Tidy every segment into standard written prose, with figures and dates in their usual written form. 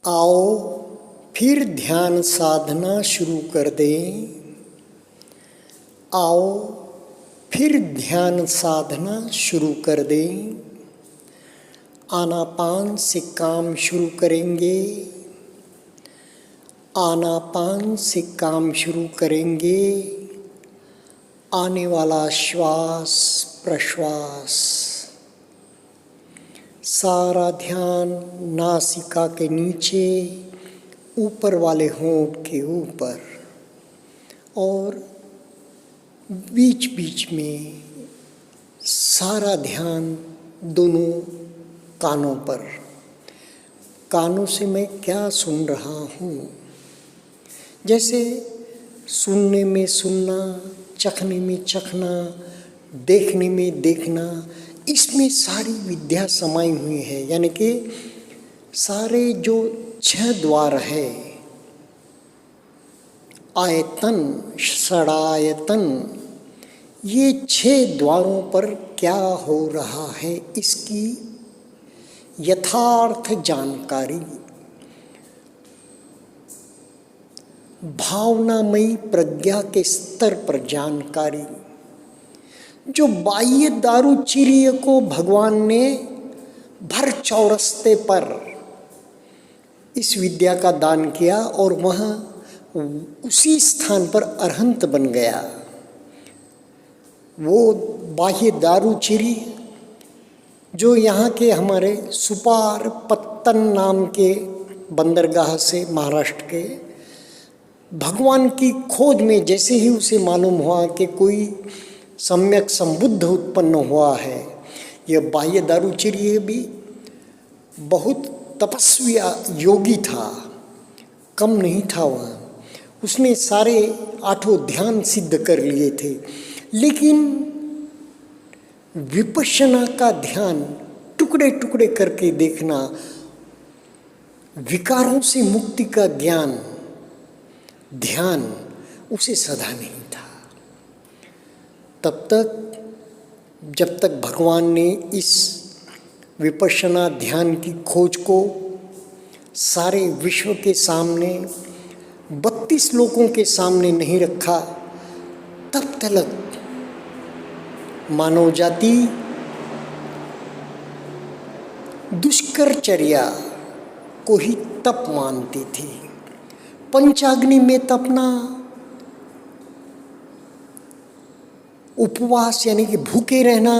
आओ फिर ध्यान साधना शुरू कर दें। आओ फिर ध्यान साधना शुरू कर दें। आनापान से काम शुरू करेंगे। आनापान से काम शुरू करेंगे। आने वाला श्वास प्रश्वास, सारा ध्यान नासिका के नीचे, ऊपर वाले होंठ के ऊपर और बीच बीच में सारा ध्यान दोनों कानों पर। कानों से मैं क्या सुन रहा हूँ, जैसे सुनने में सुनना, चखने में चखना, देखने में देखना, इसमें सारी विद्या समाई हुई है। यानी कि सारे जो 6 द्वार है, आयतन, षडायतन, ये 6 द्वारों पर क्या हो रहा है इसकी यथार्थ जानकारी, भावनामयी प्रज्ञा के स्तर पर जानकारी, जो बाह्य दारूचिर्य को भगवान ने भर चौरस्ते पर इस विद्या का दान किया और वहाँ उसी स्थान पर अरहंत बन गया। वो बाह्य दारूचिर्य जो यहाँ के हमारे सुपार पत्तन नाम के बंदरगाह से, महाराष्ट्र के, भगवान की खोज में जैसे ही उसे मालूम हुआ कि कोई सम्यक संबुद्ध उत्पन्न हुआ है, यह बाह्य दारूचिर्य भी बहुत तपस्वी योगी था, कम नहीं था वह। उसने सारे 8 ध्यान सिद्ध कर लिए थे, लेकिन विपश्यना का ध्यान टुकड़े टुकड़े करके देखना, विकारों से मुक्ति का ज्ञान, ध्यान उसे सदा नहीं था। तब तक जब तक भगवान ने इस विपश्यना ध्यान की खोज को सारे विश्व के सामने, 32 लोकों के सामने नहीं रखा, तब तक मानव जाति दुष्करचर्या को ही तप मानती थी। पंचाग्नि में तपना, उपवास यानी कि भूखे रहना,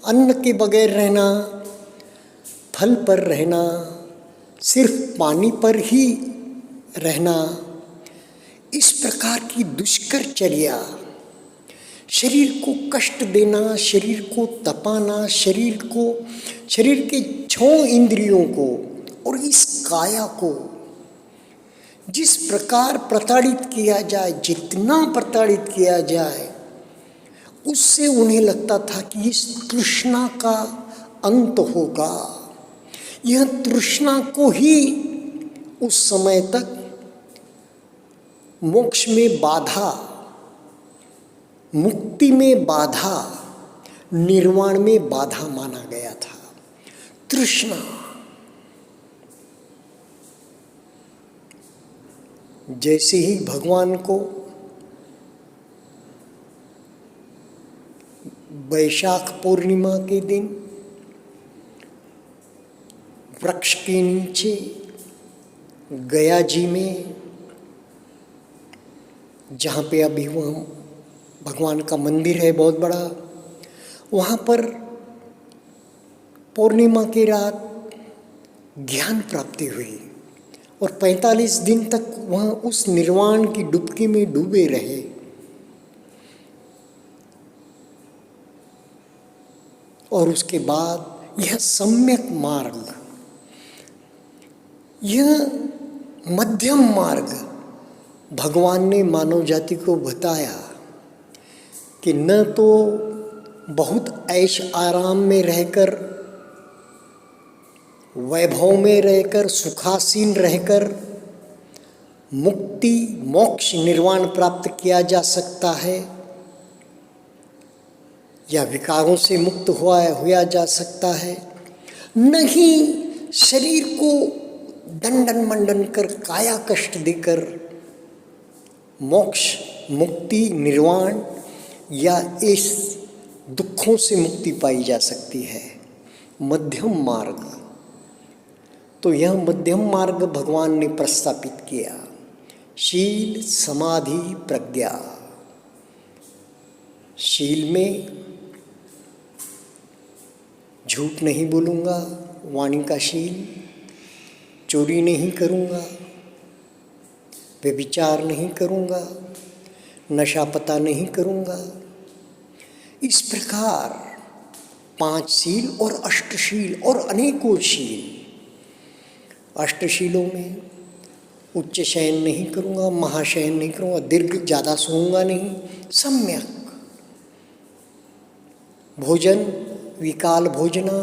अन्न के बगैर रहना, फल पर रहना, सिर्फ पानी पर ही रहना, इस प्रकार की दुष्करचर्या, शरीर को कष्ट देना, शरीर को तपाना, शरीर के 6 इंद्रियों को और इस काया को जिस प्रकार प्रताड़ित किया जाए, जितना प्रताड़ित किया जाए, उससे उन्हें लगता था कि इस तृष्णा का अंत होगा। यह तृष्णा को ही उस समय तक मोक्ष में बाधा, मुक्ति में बाधा, निर्वाण में बाधा माना गया था। तृष्णा, जैसे ही भगवान को वैशाख पूर्णिमा के दिन वृक्ष के नीचे गया जी में, जहाँ पे अभी वह भगवान का मंदिर है बहुत बड़ा, वहाँ पर पूर्णिमा की रात ज्ञान प्राप्ति हुई और 45 दिन तक वह उस निर्वाण की डुबकी में डूबे रहे। और उसके बाद यह सम्यक मार्ग, यह मध्यम मार्ग भगवान ने मानव जाति को बताया कि न तो बहुत ऐश आराम में रहकर, वैभव में रहकर, सुखासीन रहकर मुक्ति, मोक्ष, निर्वाण प्राप्त किया जा सकता है, या विकारों से मुक्त हुआ जा सकता है। नहीं, शरीर को दंडन मंडन कर, काया कष्ट देकर मोक्ष, मुक्ति, निर्वाण या इस दुखों से मुक्ति पाई जा सकती है। मध्यम मार्ग, तो यह मध्यम मार्ग भगवान ने प्रस्तापित किया। शील, समाधि, प्रज्ञा। शील में झूठ नहीं बोलूँगा, वाणी का शील, चोरी नहीं करूँगा, व्यभिचार नहीं करूँगा, नशा पता नहीं करूँगा। इस प्रकार 5 शील और अष्टशील और अनेकों शील। अष्टशीलों में उच्च शयन नहीं करूँगा, महाशयन नहीं करूँगा, दीर्घ ज़्यादा सोऊंगा नहीं, सम्यक भोजन, विकाल भोजना।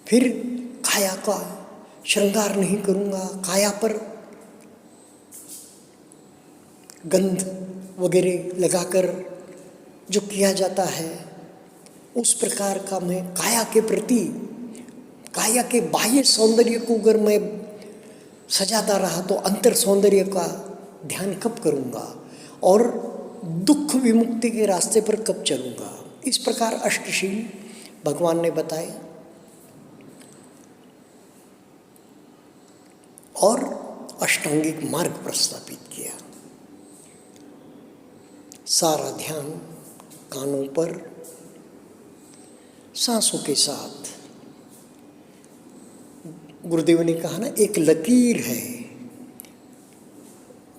फिर काया का श्रृंगार नहीं करूँगा, काया पर गंध वगैरह लगाकर जो किया जाता है उस प्रकार का मैं काया के प्रति, काया के बाह्य सौंदर्य को अगर मैं सजाता रहा तो अंतर सौंदर्य का ध्यान कब करूँगा और दुख विमुक्ति के रास्ते पर कब चलूँगा। इस प्रकार अष्टशील भगवान ने बताए और अष्टांगिक मार्ग प्रस्तापित किया। सारा ध्यान कानों पर, सांसों के साथ। गुरुदेव ने कहा ना, एक लकीर है,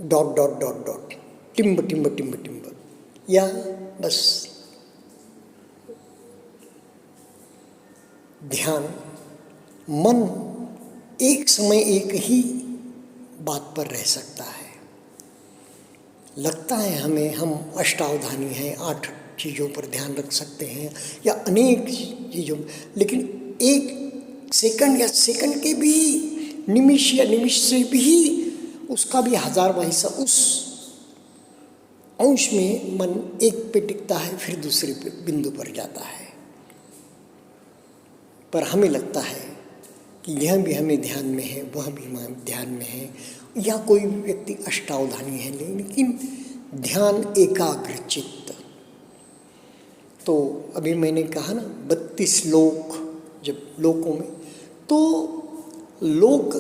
डॉट डॉट डॉट डॉट, टिम्ब टिम्ब टिम्ब टिम्ब, या बस ध्यान, मन एक समय एक ही बात पर रह सकता है। लगता है हमें हम अष्टावधानी हैं, 8 चीज़ों पर ध्यान रख सकते हैं या अनेक चीज़ों, लेकिन एक सेकंड या सेकंड के भी निमिष या निमिष से भी उसका भी 1000वां हिस्सा उस अंश में मन एक पे टिकता है, फिर दूसरे पे बिंदु पर जाता है। पर हमें लगता है कि यह भी हमें ध्यान में है, वह भी हमें ध्यान में है, या कोई व्यक्ति अष्टावधानी है लेकिन ध्यान एकाग्र चित्त। तो अभी मैंने कहा ना 32 लोक, जब लोकों में, तो लोक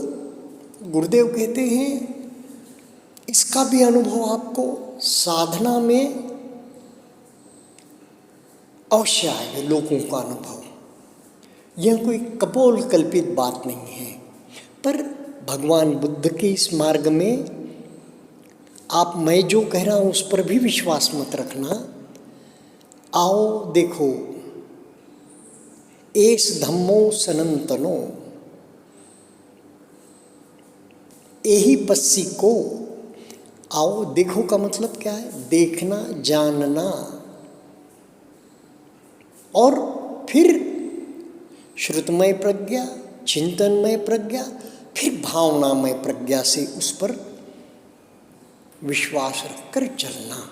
गुरुदेव कहते हैं इसका भी अनुभव आपको साधना में अवश्य आएगा। लोकों का अनुभव यह कोई कपोल कल्पित बात नहीं है, पर भगवान बुद्ध के इस मार्ग में आप मैं जो कह रहा हूँ उस पर भी विश्वास मत रखना। आओ देखो, एस धम्मो सनंतनो, यही पस्सी को। आओ देखो का मतलब क्या है? देखना, जानना, और फिर श्रुतमय प्रज्ञा, चिंतनमय प्रज्ञा, फिर भावनामय प्रज्ञा से उस पर विश्वास रखकर चलना।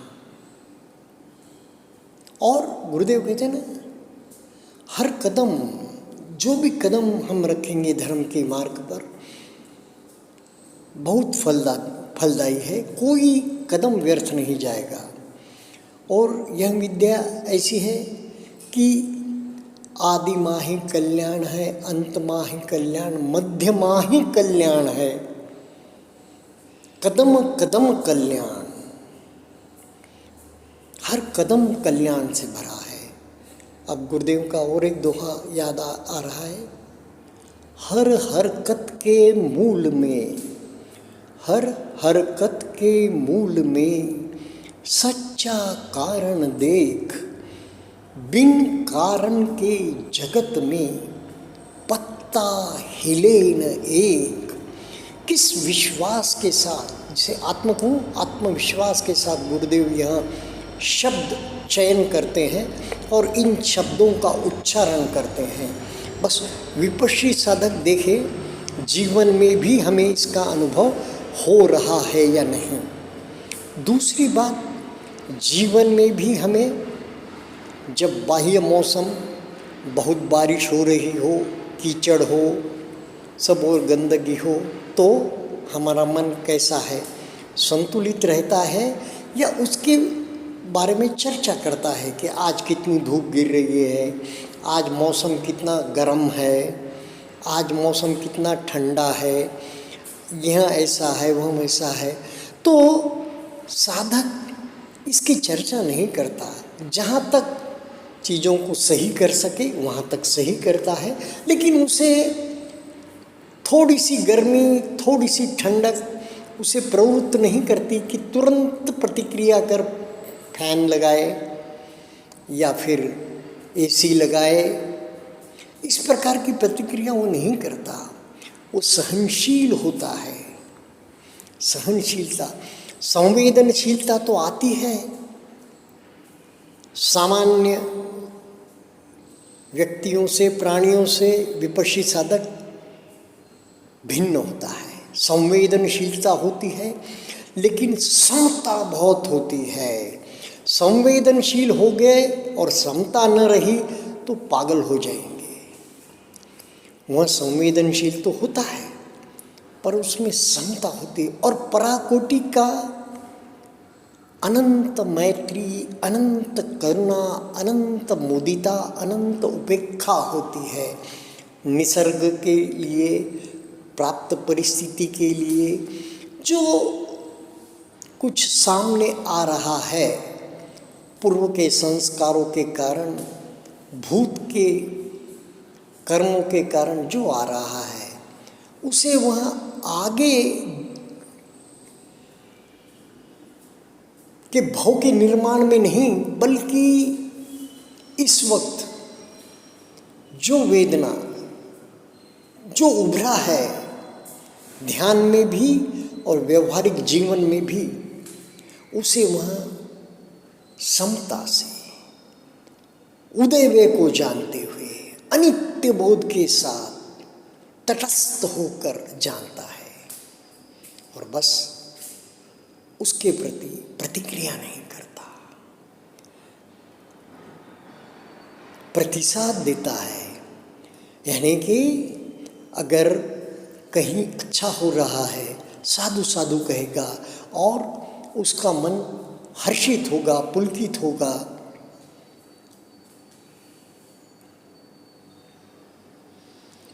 और गुरुदेव कहते हैं ना, हर कदम, जो भी कदम हम रखेंगे धर्म के मार्ग पर, बहुत फलदायी है, कोई कदम व्यर्थ नहीं जाएगा। और यह विद्या ऐसी है कि आदि माँ ही कल्याण है, अंत माँ ही कल्याण, मध्य माँ ही कल्याण है, कदम कदम कल्याण, हर कदम कल्याण से भरा है। अब गुरुदेव का और एक दोहा याद आ रहा है, हर हरकत के मूल में, हर हरकत के मूल में सच्चा कारण देख, बिन कारण के जगत में पत्ता हिले न एक। किस विश्वास के साथ, जिसे आत्मविश्वास के साथ गुरुदेव यहाँ शब्द चयन करते हैं और इन शब्दों का उच्चारण करते हैं। बस विपश्ची साधक देखे जीवन में भी हमें इसका अनुभव हो रहा है या नहीं। दूसरी बात, जीवन में भी हमें जब बाह्य मौसम, बहुत बारिश हो रही हो, कीचड़ हो, सब और गंदगी हो तो हमारा मन कैसा है, संतुलित रहता है या उसके बारे में चर्चा करता है कि आज कितनी धूप गिर रही है, आज मौसम कितना गर्म है, आज मौसम कितना ठंडा है, यहाँ ऐसा है वहाँ ऐसा है। तो साधक इसकी चर्चा नहीं करता, जहाँ तक चीज़ों को सही कर सके वहाँ तक सही करता है, लेकिन उसे थोड़ी सी गर्मी, थोड़ी सी ठंडक उसे प्रवृत्त नहीं करती कि तुरंत प्रतिक्रिया कर फैन लगाए या फिर एसी लगाए। इस प्रकार की प्रतिक्रिया वो नहीं करता, वो सहनशील होता है। सहनशीलता, संवेदनशीलता तो आती है, सामान्य व्यक्तियों से, प्राणियों से विपश्ची साधक भिन्न होता है। संवेदनशीलता होती है लेकिन समता बहुत होती है। संवेदनशील हो गए और समता न रही तो पागल हो जाएंगे। वह संवेदनशील तो होता है पर उसमें समता होती है और पराकोटि का अनंत मैत्री, अनंत करुणा, अनंत मुदिता, अनंत उपेक्षा होती है। निसर्ग के लिए, प्राप्त परिस्थिति के लिए जो कुछ सामने आ रहा है, पूर्व के संस्कारों के कारण, भूत के कर्मों के कारण जो आ रहा है, उसे वह आगे के भाव के निर्माण में नहीं, बल्कि इस वक्त जो वेदना जो उभरा है ध्यान में भी और व्यवहारिक जीवन में भी, उसे वह समता से, उदयवे को जानते हुए, अनित्य बोध के साथ तटस्थ होकर जानता है और बस उसके प्रति प्रतिक्रिया नहीं करता, प्रतिसाद देता है। यानी कि अगर कहीं अच्छा हो रहा है, साधु साधु कहेगा और उसका मन हर्षित होगा, पुलकित होगा।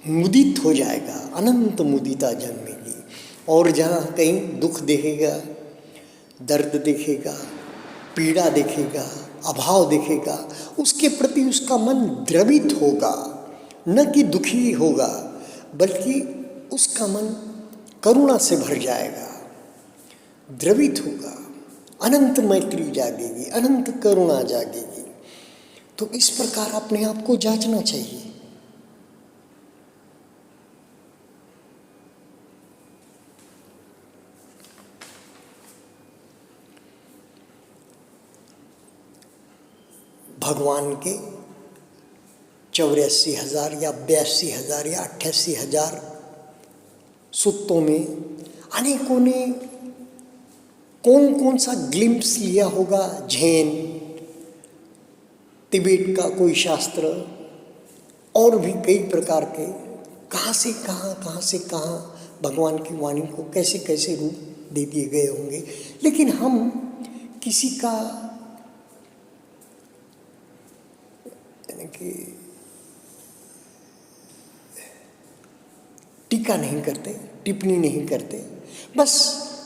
मुदित हो जाएगा, अनंत मुदिता जन्मेगी। और जहाँ कहीं दुख देखेगा, दर्द देखेगा, पीड़ा देखेगा, अभाव देखेगा, उसके प्रति उसका मन द्रवित होगा, न कि दुखी होगा, बल्कि उसका मन करुणा से भर जाएगा, द्रवित होगा, अनंत मैत्री जागेगी, अनंत करुणा जागेगी। तो इस प्रकार अपने आप को जांचना चाहिए। भगवान के 84,000 या 82,000 या 88,000 सूत्रों में अनेकों ने कौन कौन सा ग्लिम्स लिया होगा, जैन, तिब्बत का कोई शास्त्र और भी कई प्रकार के, कहाँ से कहाँ भगवान की वाणी को कैसे कैसे रूप दे दिए गए होंगे। लेकिन हम किसी का यानी कि टीका नहीं करते, टिप्पणी नहीं करते, बस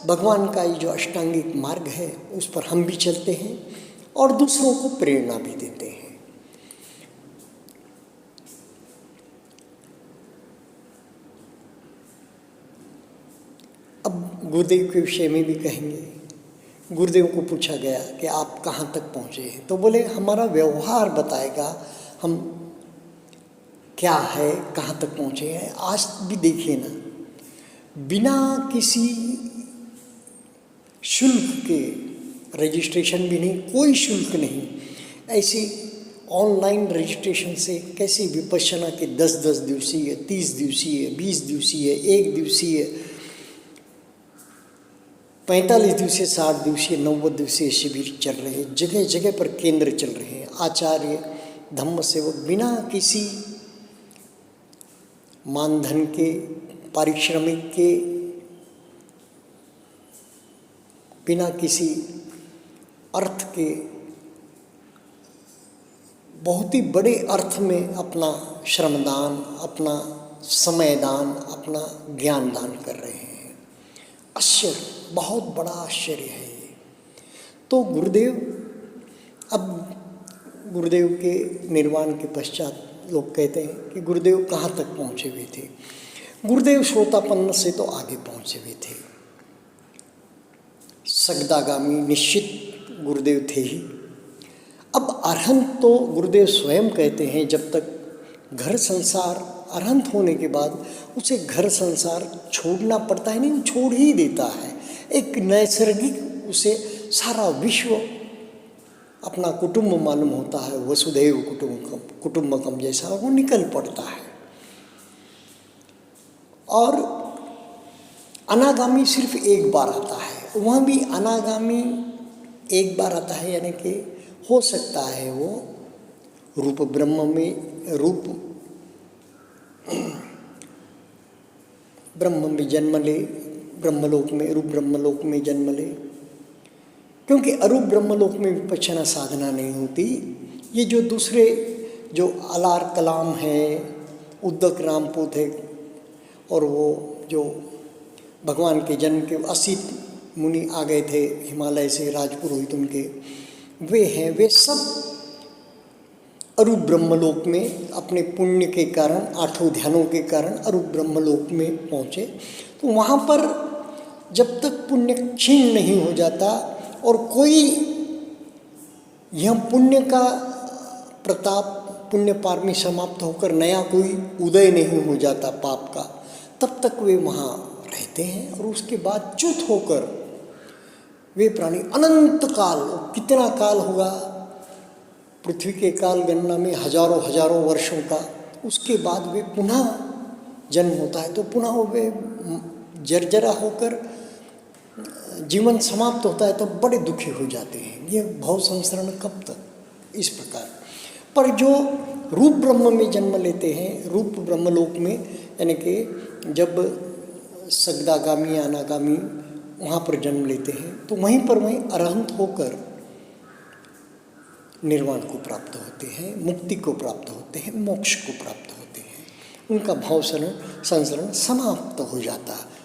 भगवान का ये जो अष्टांगिक मार्ग है उस पर हम भी चलते हैं और दूसरों को प्रेरणा भी देते हैं। अब गुरुदेव के विषय में भी कहेंगे। गुरुदेव को पूछा गया कि आप कहाँ तक पहुँचे हैं, तो बोले हमारा व्यवहार बताएगा हम क्या है, कहाँ तक पहुँचे हैं। आज भी देखिए ना, बिना किसी शुल्क के, रजिस्ट्रेशन भी नहीं, कोई शुल्क नहीं, ऐसे ऑनलाइन रजिस्ट्रेशन से कैसे विपश्यना के 10-10 दिवसीय, 30 दिवसीय, 20 दिवसीय, 1 दिवसीय, 45 दिवसीय, 60 दिवसीय, 90 दिवसीय शिविर चल रहे हैं। जगह जगह पर केंद्र चल रहे हैं। आचार्य, धम्म सेवक बिना किसी मानधन के, पारिश्रमिक के बिना किसी अर्थ के बहुत ही बड़े अर्थ में अपना श्रमदान, अपना समयदान, अपना ज्ञान दान कर रहे हैं। आश्चर्य, बहुत बड़ा आश्चर्य है ये। तो गुरुदेव, अब गुरुदेव के निर्वाण के पश्चात लोग कहते हैं कि गुरुदेव कहाँ तक पहुँचे हुए थे। गुरुदेव श्रोतापन्न से तो आगे पहुँचे हुए थे, सगदागामी निश्चित गुरुदेव थे ही। अब अरहंत तो गुरुदेव स्वयं कहते हैं, जब तक घर संसार, अरहंत होने के बाद उसे घर संसार छोड़ना पड़ता है, नहीं छोड़ ही देता है। एक नैसर्गिक उसे सारा विश्व अपना कुटुंब मालूम होता है, वसुधैव कुटुंबकम जैसा वो निकल पड़ता है। और अनागामी सिर्फ एक बार आता है, वहाँ भी अनागामी एक बार आता है, यानी कि हो सकता है वो रूप ब्रह्म में जन्म ले, ब्रह्मलोक में, रूप ब्रह्मलोक में जन्म ले, क्योंकि अरूप ब्रह्मलोक में विपश्यना साधना नहीं होती। ये जो दूसरे जो अलार कलाम है, उद्दक रामपूत है, और वो जो भगवान के जन्म के 80 मुनि आ गए थे हिमालय से, राजपुरोहित उनके, वे हैं, वे सब अरूप ब्रह्मलोक में अपने पुण्य के कारण, 8 ध्यानों के कारण अरूप ब्रह्मलोक में पहुँचे। तो वहाँ पर जब तक पुण्य क्षीण नहीं हो जाता और कोई यह पुण्य का प्रताप, पुण्य पारमी समाप्त होकर नया कोई उदय नहीं हो जाता पाप का, तब तक वे वहाँ रहते हैं। और उसके बाद च्युत होकर वे प्राणी अनंत काल, कितना काल होगा पृथ्वी के काल गणना में, हजारों हजारों वर्षों का, उसके बाद वे पुनः जन्म होता है। तो पुनः वे जर्जरा होकर जीवन समाप्त होता है, तो बड़े दुखी हो जाते हैं। ये भव संसरण कब तक, इस प्रकार। पर जो रूप ब्रह्म में जन्म लेते हैं, रूप ब्रह्मलोक में, यानी कि जब सगदागामी अनागामी वहाँ पर जन्म लेते हैं, तो वहीं पर वहीं अरहंत होकर निर्वाण को प्राप्त होते हैं, मुक्ति को प्राप्त होते हैं, मोक्ष को प्राप्त होते हैं। उनका भाव संसरण समाप्त हो जाता है।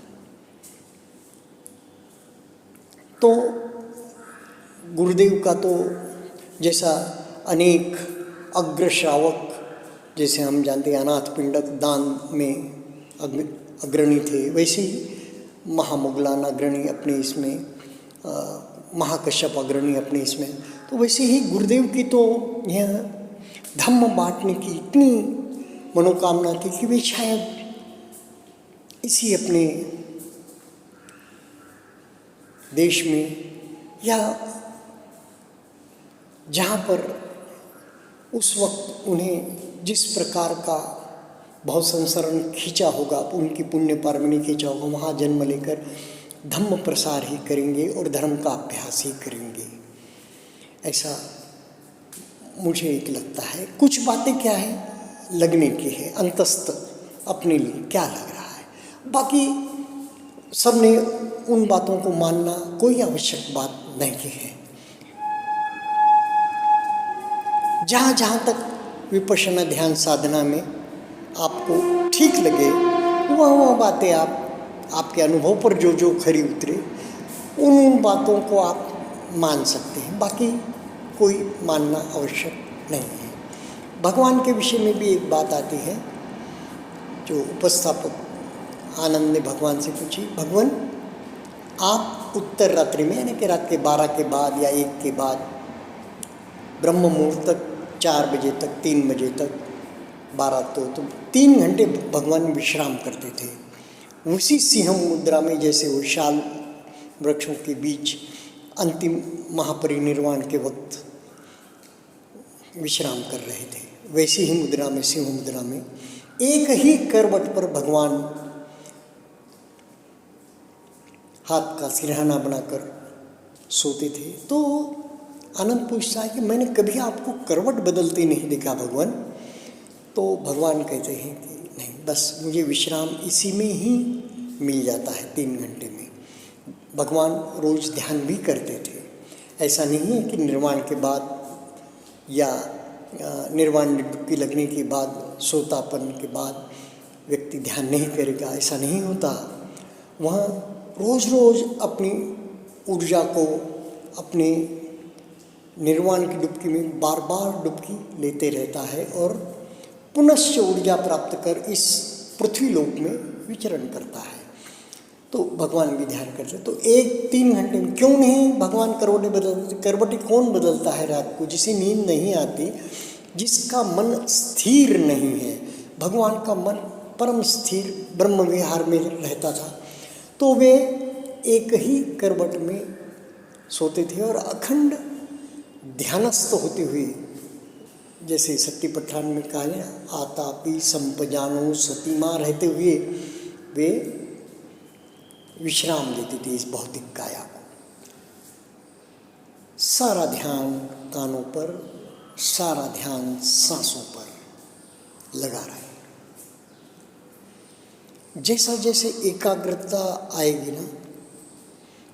तो गुरुदेव का तो जैसा अनेक अग्र श्रावक, जैसे हम जानते हैं अनाथ पिंडक दान में अग्रणी थे, वैसे ही महामुगलान अग्रणी अपने इसमें, महाकश्यप अग्रणी अपने इसमें, तो वैसे ही गुरुदेव की तो यह धम्म बांटने की इतनी मनोकामना थी कि वे शायद इसी अपने देश में, या जहाँ पर उस वक्त उन्हें जिस प्रकार का भाव संसरण खींचा होगा, उनकी पुण्य पारमिनी खींचा होगा, वहाँ जन्म लेकर धम्म प्रसार ही करेंगे और धर्म का अभ्यास ही करेंगे, ऐसा मुझे एक लगता है। कुछ बातें क्या है लगने की है, अंतस्थ अपने लिए क्या लग रहा है, बाकी सबने उन बातों को मानना कोई आवश्यक बात नहीं है। जहाँ जहाँ तक विपश्यना ध्यान साधना में आपको ठीक लगे, वह बातें आपके अनुभव पर जो खरी उतरे, उन बातों को आप मान सकते हैं, बाकी कोई मानना आवश्यक नहीं है। भगवान के विषय में भी एक बात आती है, जो उपस्थापक आनंद ने भगवान से पूछी, भगवान आप उत्तर रात्रि में, यानी कि रात के 12 के बाद या 1 के बाद ब्रह्म मुहूर्त तक, 4 बजे तक, 3 बजे तक, 12 तो 3 घंटे भगवान विश्राम करते थे। उसी सिंह मुद्रा में, जैसे वो शाल वृक्षों के बीच अंतिम महापरिनिर्वाण के वक्त विश्राम कर रहे थे, वैसी ही मुद्रा में, सिंह मुद्रा में, एक ही करवट पर भगवान हाथ का सिरहाना बनाकर सोते थे। तो आनंद पूछता है कि मैंने कभी आपको करवट बदलते नहीं देखा भगवान। तो भगवान कहते हैं कि नहीं, बस मुझे विश्राम इसी में ही मिल जाता है 3 घंटे में। भगवान रोज़ ध्यान भी करते थे। ऐसा नहीं है कि निर्वाण के बाद या निर्वाण डुबकी लगने के बाद, सोतापन के बाद व्यक्ति ध्यान नहीं करेगा, ऐसा नहीं होता। वहाँ रोज़ रोज़ अपनी ऊर्जा को अपने निर्वाण की डुबकी में बार बार डुबकी लेते रहता है और पुनश्च ऊर्जा प्राप्त कर इस पृथ्वी लोक में विचरण करता है। तो भगवान भी ध्यान करते। तो 3 घंटे में क्यों नहीं भगवान करवटें कौन बदलता है रात को? जिसे नींद नहीं आती, जिसका मन स्थिर नहीं है। भगवान का मन परम स्थिर ब्रह्म विहार में रहता था, तो वे एक ही करवट में सोते थे और अखंड ध्यानस्थ होते हुए, जैसे सत्तिपट्ठान में कहा है, आतापि संपजानो सतीमा रहते हुए वे विश्राम लेते थे इस भौतिक काया को। सारा ध्यान कानों पर, सारा ध्यान सांसों पर लगा रहे। जैसा जैसे एकाग्रता आएगी ना,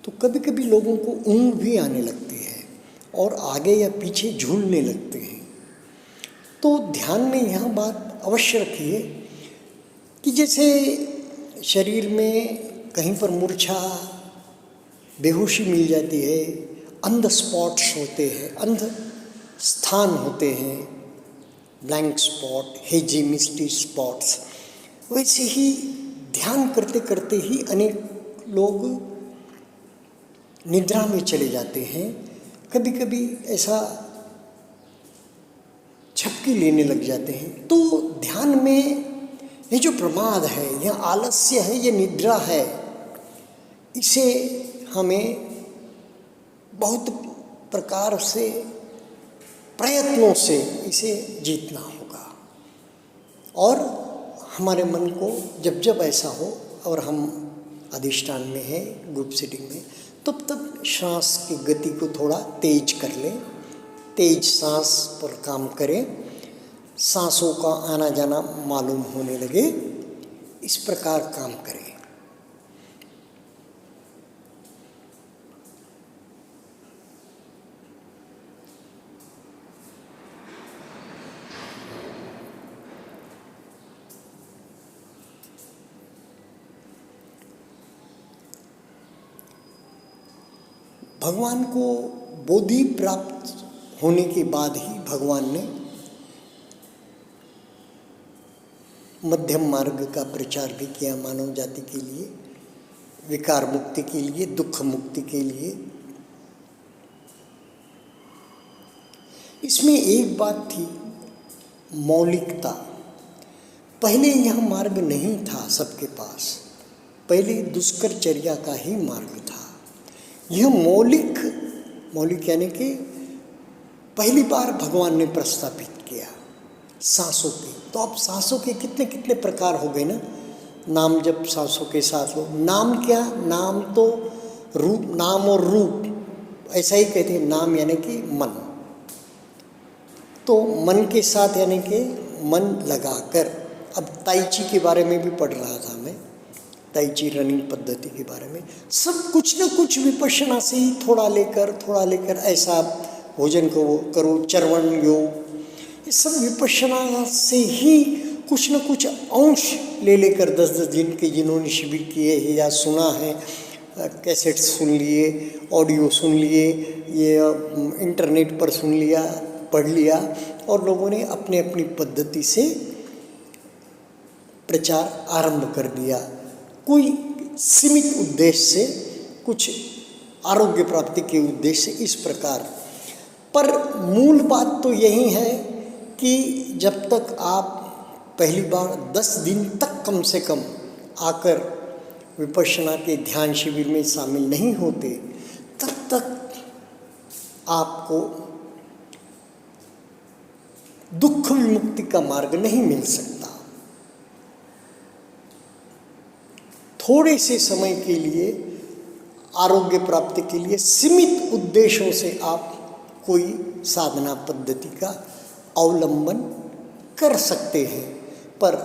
तो कभी कभी लोगों को ऊँघ भी आने लगती है और आगे या पीछे झूलने लगते हैं। तो ध्यान में यह बात अवश्य रखिए कि जैसे शरीर में कहीं पर मूर्छा, बेहोशी मिल जाती है, अंध स्पॉट्स होते हैं, अंध स्थान होते हैं, ब्लैंक स्पॉट, हेजी मिस्टी स्पॉट्स, वैसे ही ध्यान करते करते ही अनेक लोग निद्रा में चले जाते हैं। कभी कभी ऐसा झपकी लेने लग जाते हैं। तो ध्यान में ये जो प्रमाद है, यह आलस्य है, ये निद्रा है, इसे हमें बहुत प्रकार से प्रयत्नों से इसे जीतना होगा। और हमारे मन को जब जब ऐसा हो और हम अधिष्ठान में हैं, ग्रुप सिटिंग में, तब तब श्वास की गति को थोड़ा तेज कर लें, तेज सांस पर काम करें, सांसों का आना जाना मालूम होने लगे, इस प्रकार काम करें। भगवान को बोधि प्राप्त होने के बाद ही भगवान ने मध्यम मार्ग का प्रचार भी किया मानव जाति के लिए, विकार मुक्ति के लिए, दुख मुक्ति के लिए। इसमें एक बात थी, मौलिकता। पहले यह मार्ग नहीं था सबके पास, पहले दुष्करचर्या का ही मार्ग था। यह मौलिक यानी कि पहली बार भगवान ने प्रस्तापित किया सांसों के। तो अब सांसों के कितने कितने प्रकार हो गए ना। नाम जब सांसों के साथ हो, नाम क्या, नाम तो रूप, नाम और रूप ऐसा ही कहते हैं। नाम यानी कि मन, तो मन के साथ यानी कि मन लगाकर। अब ताई ची के बारे में भी पढ़ रहा था मैं, ताई ची रनिंग पद्धति के बारे में। सब कुछ न कुछ विपश्यना से ही थोड़ा लेकर ऐसा भोजन को करो, चरवण योग, ये सब विपश्यना से ही कुछ न कुछ अंश ले लेकर 10-10 दिन के जिन्होंने शिविर किए हैं या सुना है, कैसेट सुन लिए, ऑडियो सुन लिए, ये इंटरनेट पर सुन लिया, पढ़ लिया, और लोगों ने अपने अपनी पद्धति से प्रचार आरंभ कर दिया। कोई सीमित उद्देश्य से, कुछ आरोग्य प्राप्ति के उद्देश्य से, इस प्रकार। पर मूल बात तो यही है कि जब तक आप पहली बार 10 दिन तक कम से कम आकर विपश्यना के ध्यान शिविर में शामिल नहीं होते, तब तक आपको दुख विमुक्ति का मार्ग नहीं मिल सकता। थोड़े से समय के लिए, आरोग्य प्राप्ति के लिए सीमित उद्देश्यों से आप कोई साधना पद्धति का अवलंबन कर सकते हैं, पर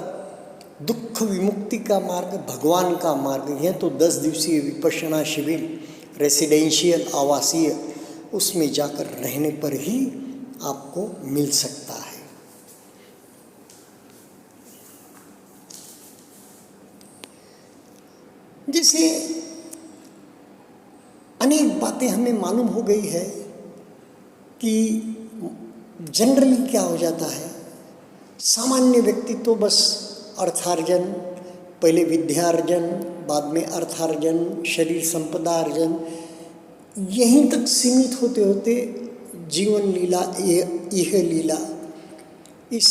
दुख विमुक्ति का मार्ग, भगवान का मार्ग, यह तो 10 दिवसीय विपश्यना शिविर, रेसिडेंशियल आवासीय, उसमें जाकर रहने पर ही आपको मिल सकता है। जैसे अनेक बातें हमें मालूम हो गई है कि जनरली क्या हो जाता है, सामान्य व्यक्ति तो बस अर्थार्जन, पहले विद्यार्जन, बाद में अर्थार्जन, शरीर संपदा अर्जन, यहीं तक सीमित होते होते जीवन लीला, यह लीला, इस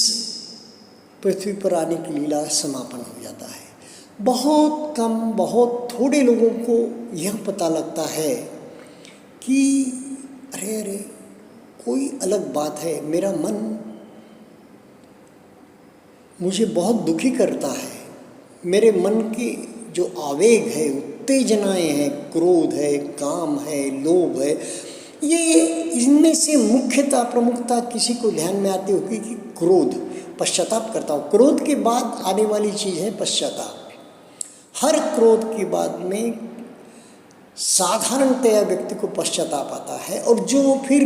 पृथ्वी पर आने की लीला समापन हो जाता है। बहुत कम, बहुत थोड़े लोगों को यह पता लगता है कि अरे अरे कोई अलग बात है, मेरा मन मुझे बहुत दुखी करता है, मेरे मन के जो आवेग है, उत्तेजनाएं हैं, क्रोध है, काम है, लोभ है, ये इनमें से मुख्यतः प्रमुखता किसी को ध्यान में आती होगी कि क्रोध, पश्चाताप करता हूँ। क्रोध के बाद आने वाली चीज़ है पश्चाताप। हर क्रोध के बाद में साधारणतया व्यक्ति को पश्चाताप आता है, और जो फिर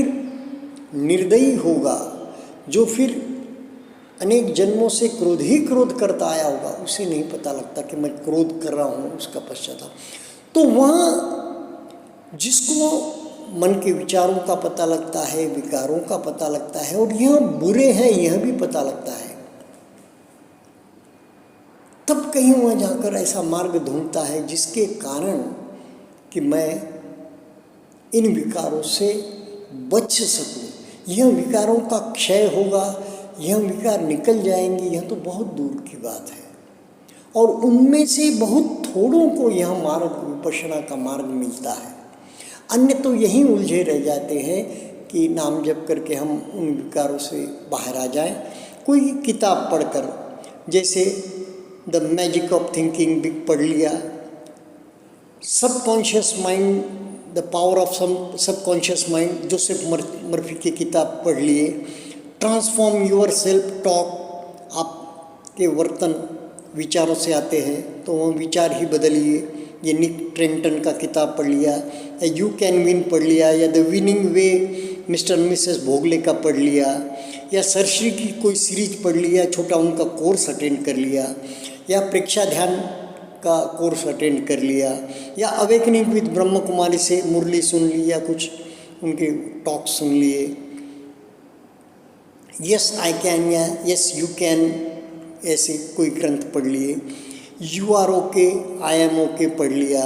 निर्दयी होगा, जो फिर अनेक जन्मों से क्रोध ही क्रोध करता आया होगा, उसे नहीं पता लगता कि मैं क्रोध कर रहा हूँ, उसका पश्चाताप। तो वहाँ जिसको मन के विचारों का पता लगता है, विकारों का पता लगता है, और यह बुरे हैं यह भी पता लगता है, तब कहीं वहाँ जाकर ऐसा मार्ग ढूंढता है जिसके कारण कि मैं इन विकारों से बच सकूं। यह विकारों का क्षय होगा, यह विकार निकल जाएंगे, यह तो बहुत दूर की बात है, और उनमें से बहुत थोड़ों को यह मार्ग, विपश्यना का मार्ग मिलता है। अन्य तो यहीं उलझे रह जाते हैं कि नाम जप करके हम उन विकारों से बाहर आ जाएं। कोई किताब पढ़कर, जैसे the magic of thinking big पढ़ लिया, subconscious mind, the power of subconscious mind, Joseph Murphy की किताब पढ़ लिए, ट्रांसफॉर्म योर सेल्फ टॉक, आपके वर्तन विचारों से आते हैं तो वह विचार ही बदलिए, ये निक ट्रेंटन का किताब पढ़ लिया, या यू कैन विन पढ़ लिया, या the winning way mister Mrs Bhogle का पढ़ लिया, या सरश्री की कोई सीरीज पढ़ लिया, छोटा उनका कोर्स अटेंड कर लिया, या प्रेक्षा ध्यान का कोर्स अटेंड कर लिया, या अवेकनिंग विद ब्रह्म कुमारी से मुरली सुन ली, या कुछ उनके टॉक सुन लिए, यस आई कैन या यस यू कैन, ऐसे कोई ग्रंथ पढ़ लिए, you are okay, I am okay पढ़ लिया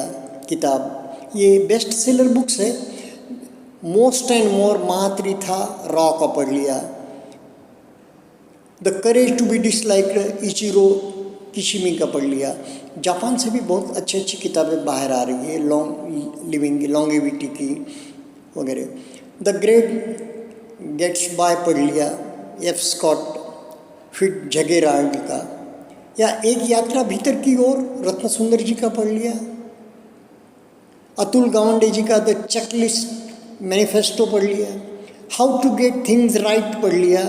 किताब, ये बेस्ट सेलर बुक्स है। Most and more Mahatria Ra का पढ़ लिया, the courage to be disliked Ichiro Kishimi का पढ़ लिया। जापान से भी बहुत अच्छी अच्छी किताबें बाहर आ रही है, लॉन्ग लिविंग, लॉन्गेविटी की वगैरह। द ग्रेट गेट्सबाय पढ़ लिया, एफ स्कॉट फिट्जगेराल्ड का, या एक यात्रा भीतर की ओर रत्न सुंदर जी का पढ़ लिया, अतुल गावंडे जी का द चेकलिस्ट मैनिफेस्टो पढ़ लिया, how to get things right पढ़ लिया,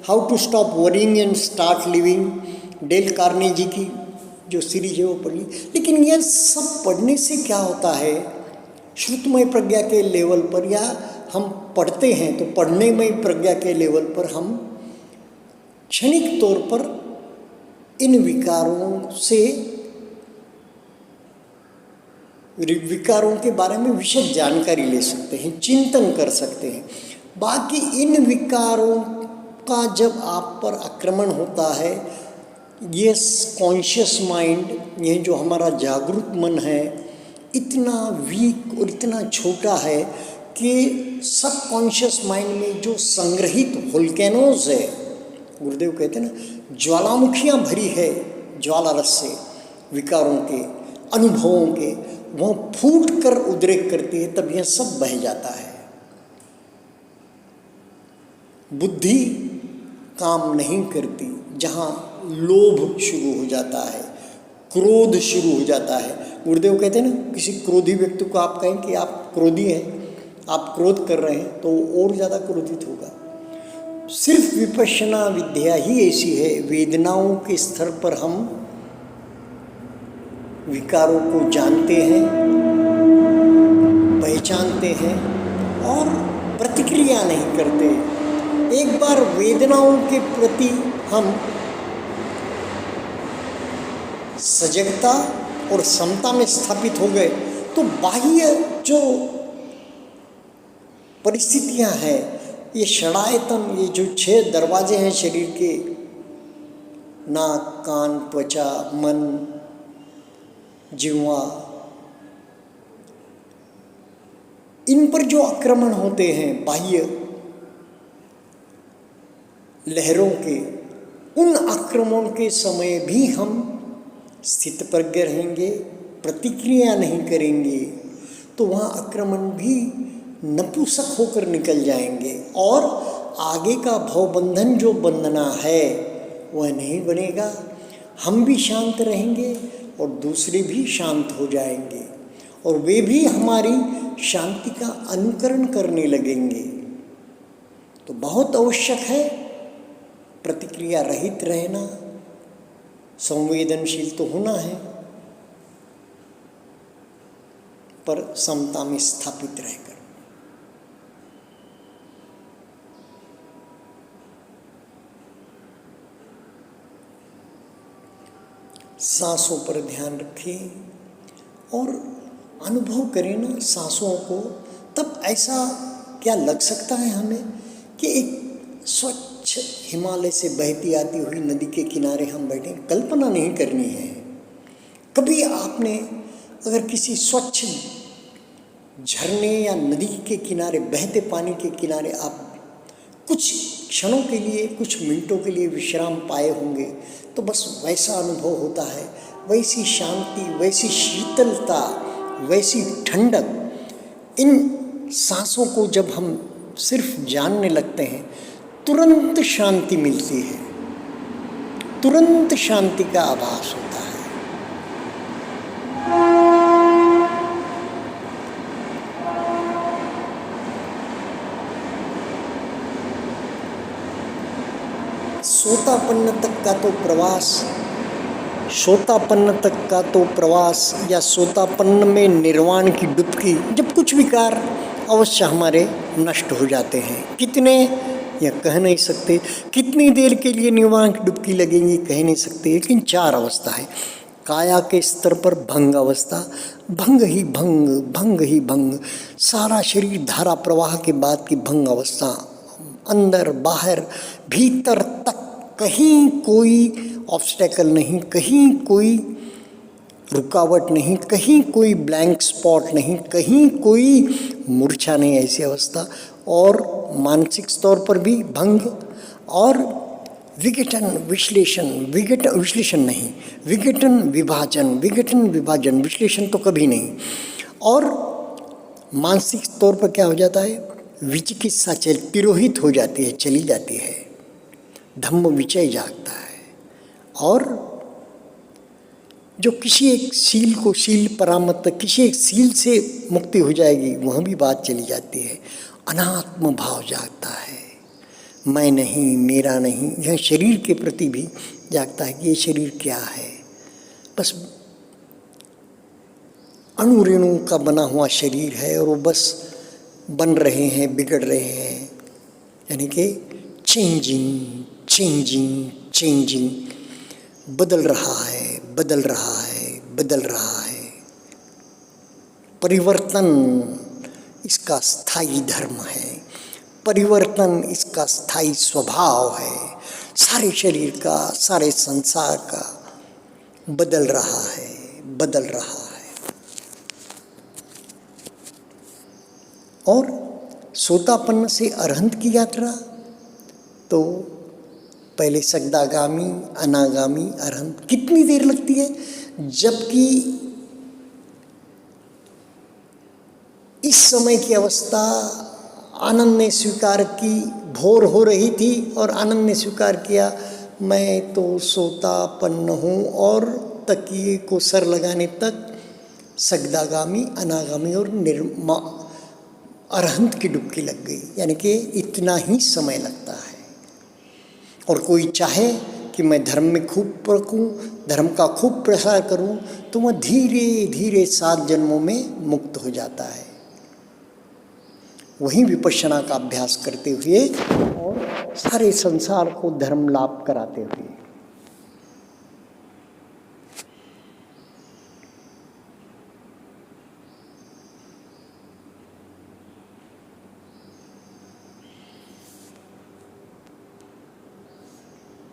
how to stop worrying and start living, Dale Carnegie की जो सीरीज है वो पढ़ ली। लेकिन यह सब पढ़ने से क्या होता है, श्रुतमय प्रज्ञा के लेवल पर, या हम पढ़ते हैं तो पढ़नेमय प्रज्ञा के लेवल पर हम क्षणिक तौर पर इन विकारों से, विकारों के बारे में विशद जानकारी ले सकते हैं, चिंतन कर सकते हैं। बाकी इन विकारों का जब आप पर आक्रमण होता है, ये कॉन्शियस माइंड, ये जो हमारा जागरूक मन है, इतना वीक और इतना छोटा है कि सबकॉन्शियस माइंड में जो संग्रहित वोल्केनोज है, गुरुदेव कहते हैं ना, ज्वालामुखियाँ भरी है ज्वाला रस से, विकारों के, अनुभवों के, वह फूट कर उद्रेक करती है, तब यह सब बह जाता है। बुद्धि काम नहीं करती जहाँ लोभ शुरू हो जाता है, क्रोध शुरू हो जाता है। गुरुदेव कहते हैं ना, किसी क्रोधी व्यक्ति को आप कहें कि आप क्रोधी हैं, आप क्रोध कर रहे हैं, तो वो और ज़्यादा क्रोधित होगा। सिर्फ विपश्यना विद्या ही ऐसी है, वेदनाओं के स्तर पर हम विकारों को जानते हैं, पहचानते हैं और प्रतिक्रिया नहीं करते। एक बार वेदनाओं के प्रति हम सजगता और समता में स्थापित हो गए तो बाह्य जो परिस्थितियां हैं, ये षडायतन, ये जो 6 दरवाजे हैं शरीर के, नाक, कान, त्वचा, मन, जिह्वा, इन पर जो आक्रमण होते हैं बाह्य लहरों के, उन आक्रमण के समय भी हम स्थितप्रज्ञ रहेंगे, प्रतिक्रिया नहीं करेंगे, तो वहाँ आक्रमण भी नपुंसक होकर निकल जाएंगे और आगे का भवबंधन जो बंधना है वह नहीं बनेगा। हम भी शांत रहेंगे और दूसरे भी शांत हो जाएंगे और वे भी हमारी शांति का अनुकरण करने लगेंगे। तो बहुत आवश्यक है प्रतिक्रिया रहित रहना, संवेदनशील तो होना है, पर समता में स्थापित रहकर। सांसों पर ध्यान रखें और अनुभव करें ना सांसों को। तब ऐसा क्या लग सकता है हमें कि एक स्वच्छ हिमालय से बहती आती हुई नदी के किनारे हम बैठे। कल्पना नहीं करनी है। कभी आपने अगर किसी स्वच्छ झरने या नदी के किनारे, बहते पानी के किनारे आप कुछ क्षणों के लिए, कुछ मिनटों के लिए विश्राम पाए होंगे, तो बस वैसा अनुभव होता है। वैसी शांति, वैसी शीतलता, वैसी ठंडक इन सांसों को जब हम सिर्फ जानने लगते हैं, तुरंत शांति मिलती है, तुरंत शांति का आभास होता है। सोतापन्न तक का तो प्रवास, सोतापन्न तक का तो प्रवास या सोतापन्न में निर्वाण की डुबकी, जब कुछ विकार अवश्य हमारे नष्ट हो जाते हैं। कितने या कह नहीं सकते, कितनी देर के लिए निर्वाण की डुबकी लगेंगी कह नहीं सकते, लेकिन 4 अवस्था है। काया के स्तर पर भंग अवस्था, भंग ही भंग, भंग ही भंग, सारा शरीर धारा प्रवाह के बाद की भंग अवस्था। अंदर बाहर भीतर तक कहीं कोई ऑब्स्टेकल नहीं, कहीं कोई रुकावट नहीं, कहीं कोई ब्लैंक स्पॉट नहीं, कहीं कोई मूर्छा नहीं, ऐसी अवस्था। और मानसिक स्तर पर भी भंग और विघटन विश्लेषण, विश्लेषण नहीं, विघटन विभाजन, विघटन विभाजन, विश्लेषण तो कभी नहीं। और मानसिक तौर पर क्या हो जाता है, विचिकित्सा तिरोहित हो जाती है, चली जाती है, धम्म विचय जागता है। और जो किसी एक सील को, सील परामत, किसी एक सील से मुक्ति हो जाएगी, वह भी बात चली जाती है। अनात्म भाव जागता है, मैं नहीं, मेरा नहीं, यह शरीर के प्रति भी जागता है कि ये शरीर क्या है, बस अणु रेणु का बना हुआ शरीर है और वो बस बन रहे हैं, बिगड़ रहे हैं, यानी कि चेंजिंग चेंजिंग चेंजिंग, बदल रहा है, बदल रहा है, बदल रहा है। परिवर्तन इसका स्थायी धर्म है, परिवर्तन इसका स्थायी स्वभाव है। सारे शरीर का, सारे संसार का बदल रहा है, बदल रहा है। और सोतापन्न से अरहंत की यात्रा, तो पहले सगदागामी, अनागामी, अरहंत कितनी देर लगती है, जबकि इस समय की अवस्था आनंद ने स्वीकार की, भोर हो रही थी और आनंद ने स्वीकार किया मैं तो सोतापन्न हूँ, और तकिए को सर लगाने तक सगदागामी, अनागामी और अरहंत की डुबकी लग गई। यानी कि इतना ही समय लगता है। और कोई चाहे कि मैं धर्म में खूब पकूं, धर्म का खूब प्रसार करूं, तो वह धीरे धीरे 7 जन्मों में मुक्त हो जाता है। वहीं विपश्यना का अभ्यास करते हुए और सारे संसार को धर्म लाभ कराते हुए।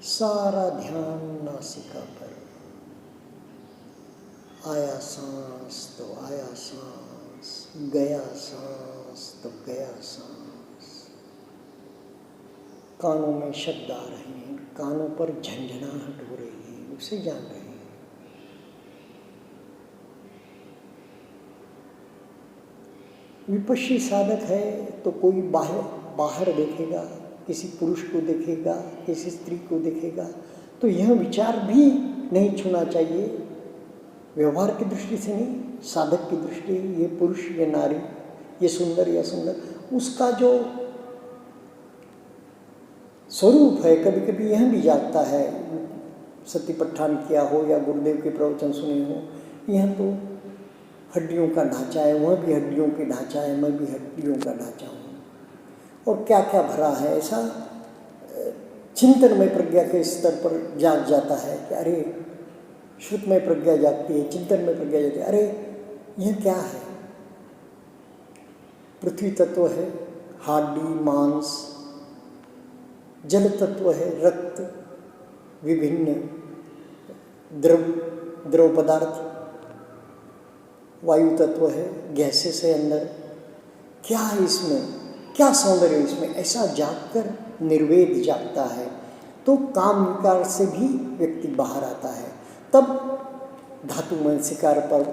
सारा ध्यान नासिका पर, आया सांस तो आया सांस, गया सांस तो गया सांस। कानों में शब्द आ रहे हैं, कानों पर झंझनाहट हो रही है, उसे जान रहे हैं। विपश्ची साधक है तो कोई बाहर देखेगा, किसी पुरुष को देखेगा, किसी स्त्री को देखेगा, तो यह विचार भी नहीं छूना चाहिए। व्यवहार की दृष्टि से नहीं, साधक की दृष्टि, ये पुरुष ये नारी, ये सुंदर या सुंदर, उसका जो स्वरूप है। कभी कभी यह भी जागता है, सतीपट्ठान किया हो या गुरुदेव के प्रवचन सुने हो, यह तो हड्डियों का ढांचा है, वह भी हड्डियों के ढांचा है, मैं भी हड्डियों का ढांचा हूँ, और क्या क्या भरा है। ऐसा चिंतनमय प्रज्ञा के स्तर पर जाग जाता है कि अरे, श्रुतमय प्रज्ञा जागती है, चिंतनमय प्रज्ञा जागती है, अरे यह क्या है। पृथ्वी तत्व है हड्डी मांस, जल तत्व है रक्त, विभिन्न द्रव पदार्थ, वायु तत्व है गैसेस है अंदर। क्या है इसमें, क्या सौंदर्य इसमें, ऐसा जागकर निर्वेद जागता है तो काम विकार से भी व्यक्ति बाहर आता है। तब धातु मनसिकार पर्व,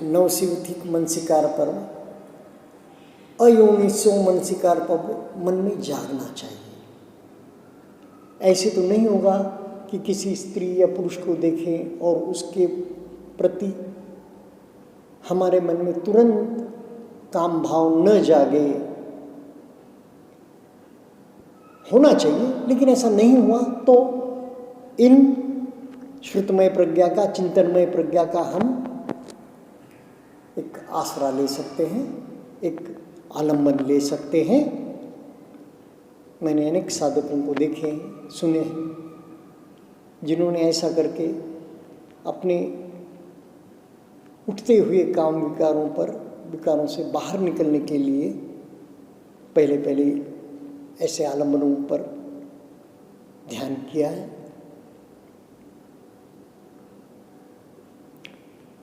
नवशिवथिक मनसिकार पर्व, अयोनिसो मनसिकार पर्व मन में जागना चाहिए। ऐसे तो नहीं होगा कि किसी स्त्री या पुरुष को देखें और उसके प्रति हमारे मन में तुरंत काम भाव न जागे। होना चाहिए, लेकिन ऐसा नहीं हुआ तो इन श्रुतमय प्रज्ञा का, चिंतनमय प्रज्ञा का हम एक आसरा ले सकते हैं, एक आलम्बन ले सकते हैं। मैंने अनेक साधकों को देखे हैं, सुने हैं, जिन्होंने ऐसा करके अपने उठते हुए काम विकारों से बाहर निकलने के लिए पहले ऐसे आलम्बनों पर ध्यान किया है।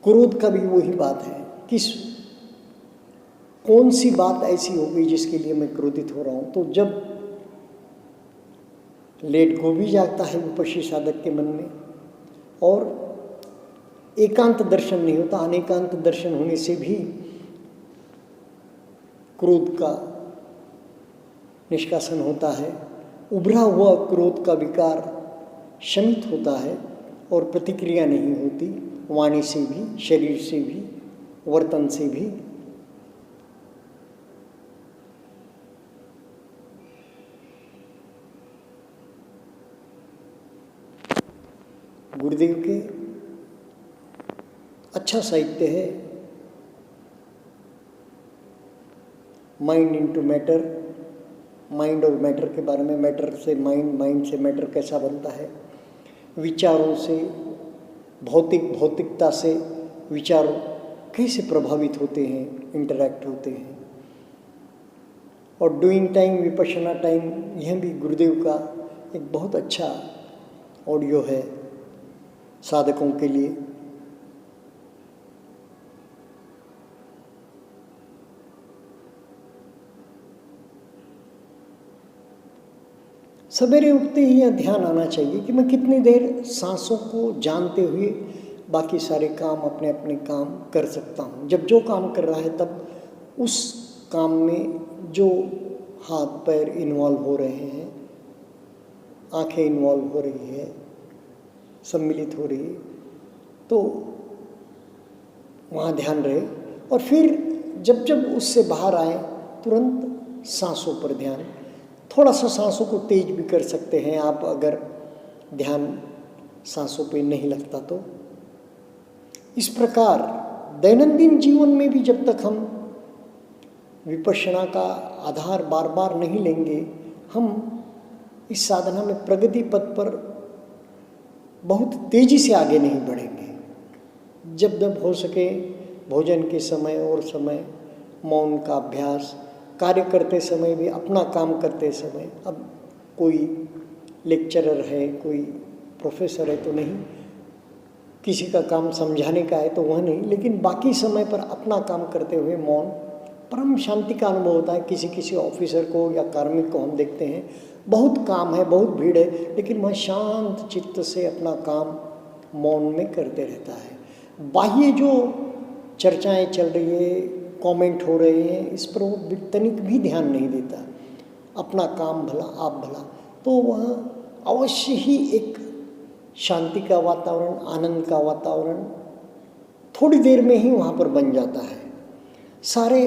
क्रोध का भी वही बात है कि कौन सी बात ऐसी हो गई जिसके लिए मैं क्रोधित हो रहा हूं। तो जब लेट गो भी जागता है विपश्ची साधक के मन में, और एकांत दर्शन नहीं होता, अनेकांत दर्शन होने से भी क्रोध का निष्कासन होता है। उभरा हुआ क्रोध का विकार शमित होता है और प्रतिक्रिया नहीं होती, वाणी से भी, शरीर से भी, वर्तन से भी। गुरुदेव के अच्छा साहित्य है, माइंड इनटू मैटर, माइंड और मैटर के बारे में, मैटर से माइंड, माइंड से मैटर कैसा बनता है, विचारों से भौतिकता से विचार कैसे प्रभावित होते हैं, इंटरैक्ट होते हैं। और डूइंग टाइम, विपश्यना टाइम, यह भी गुरुदेव का एक बहुत अच्छा ऑडियो है साधकों के लिए। सवेरे उठते ही यह ध्यान आना चाहिए कि मैं कितनी देर सांसों को जानते हुए बाकी सारे काम, अपने अपने काम कर सकता हूँ। जब जो काम कर रहा है तब उस काम में जो हाथ पैर इन्वॉल्व हो रहे हैं, आंखें इन्वॉल्व हो रही है, सम्मिलित हो रही है, तो वहाँ ध्यान रहे। और फिर जब जब उससे बाहर आए तुरंत सांसों पर ध्यान। थोड़ा सा सांसों को तेज भी कर सकते हैं आप, अगर ध्यान सांसों पे नहीं लगता। तो इस प्रकार दैनंदिन जीवन में भी जब तक हम विपश्यना का आधार बार बार नहीं लेंगे, हम इस साधना में प्रगति पथ पर बहुत तेजी से आगे नहीं बढ़ेंगे। जब जब हो सके भोजन के समय और समय मौन का अभ्यास, कार्य करते समय भी, अपना काम करते समय, अब कोई लेक्चरर है, कोई प्रोफेसर है तो नहीं, किसी का काम समझाने का है तो वह नहीं, लेकिन बाकी समय पर अपना काम करते हुए मौन, परम शांति का अनुभव होता है। किसी किसी ऑफिसर को या कार्मिक को हम देखते हैं, बहुत काम है, बहुत भीड़ है, लेकिन वह शांत चित्त से अपना काम मौन में करते रहता है। बाह्य जो चर्चाएं चल रही है, कमेंट हो रहे हैं, इस पर वो तनिक भी ध्यान नहीं देता, अपना काम भला आप भला। तो वह अवश्य ही एक शांति का वातावरण, आनंद का वातावरण थोड़ी देर में ही वहाँ पर बन जाता है। सारे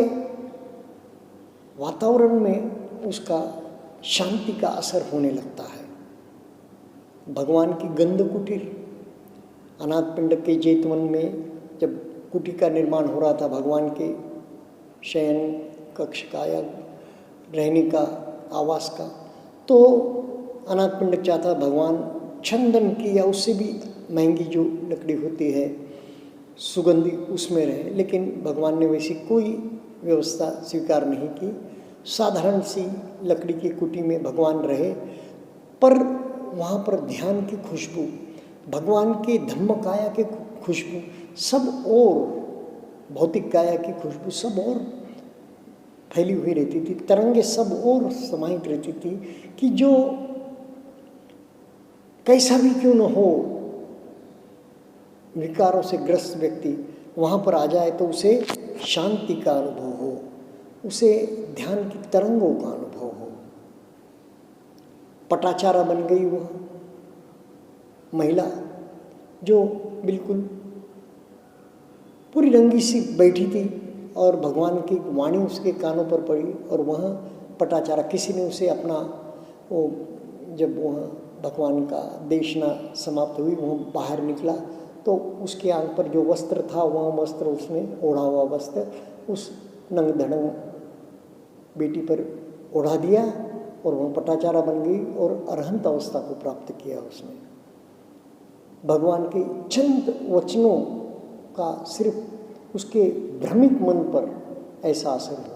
वातावरण में उसका शांति का असर होने लगता है। भगवान की गंध कुटीर, अनाथ पिंड के जेतवन में जब कुटीर का निर्माण हो रहा था, भगवान के शयन कक्ष का या रहने का आवास का, तो अनाथ पिंड चाहता भगवान चंदन की या उससे भी महंगी जो लकड़ी होती है सुगंधी उसमें रहे, लेकिन भगवान ने वैसी कोई व्यवस्था स्वीकार नहीं की। साधारण सी लकड़ी की कुटी में भगवान रहे, पर वहाँ पर ध्यान की खुशबू, भगवान के धम्म काया के खुशबू सब, और भौतिक काया की खुशबू सब और फैली हुई रहती थी, तरंगे सब और समाहित रहती थी कि जो कैसा भी क्यों न हो, विकारों से ग्रस्त व्यक्ति वहाँ पर आ जाए तो उसे शांति का अनुभव हो, उसे ध्यान की तरंगों का अनुभव हो। पटाचारा बन गई वह महिला, जो बिल्कुल पूरी रंगी सी बैठी थी और भगवान की वाणी उसके कानों पर पड़ी, और वह पटाचारा, किसी ने उसे अपना वो, जब वह भगवान का देशना समाप्त हुई, वह बाहर निकला तो उसके आंख पर जो वस्त्र था, वह वस्त्र उसने ओढ़ा हुआ वस्त्र उस नंग धड़ंग बेटी पर ओढ़ा दिया, और वह पटाचारा बन गई और अरहंत अवस्था को प्राप्त किया उसने। भगवान के चंद वचनों का सिर्फ उसके भ्रमित मन पर ऐसा असर हुआ।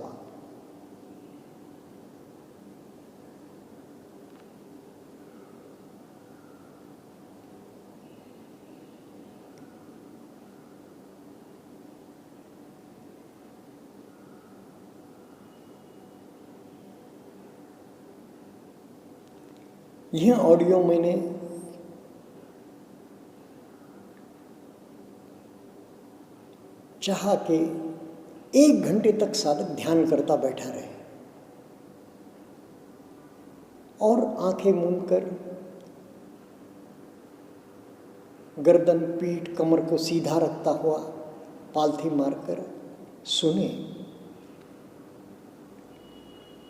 यह ऑडियो मैंने चाहा कि 1 घंटे तक साधक ध्यान करता बैठा रहे और आंखें मूंद कर गर्दन, पीठ, कमर को सीधा रखता हुआ पालथी मारकर सुने।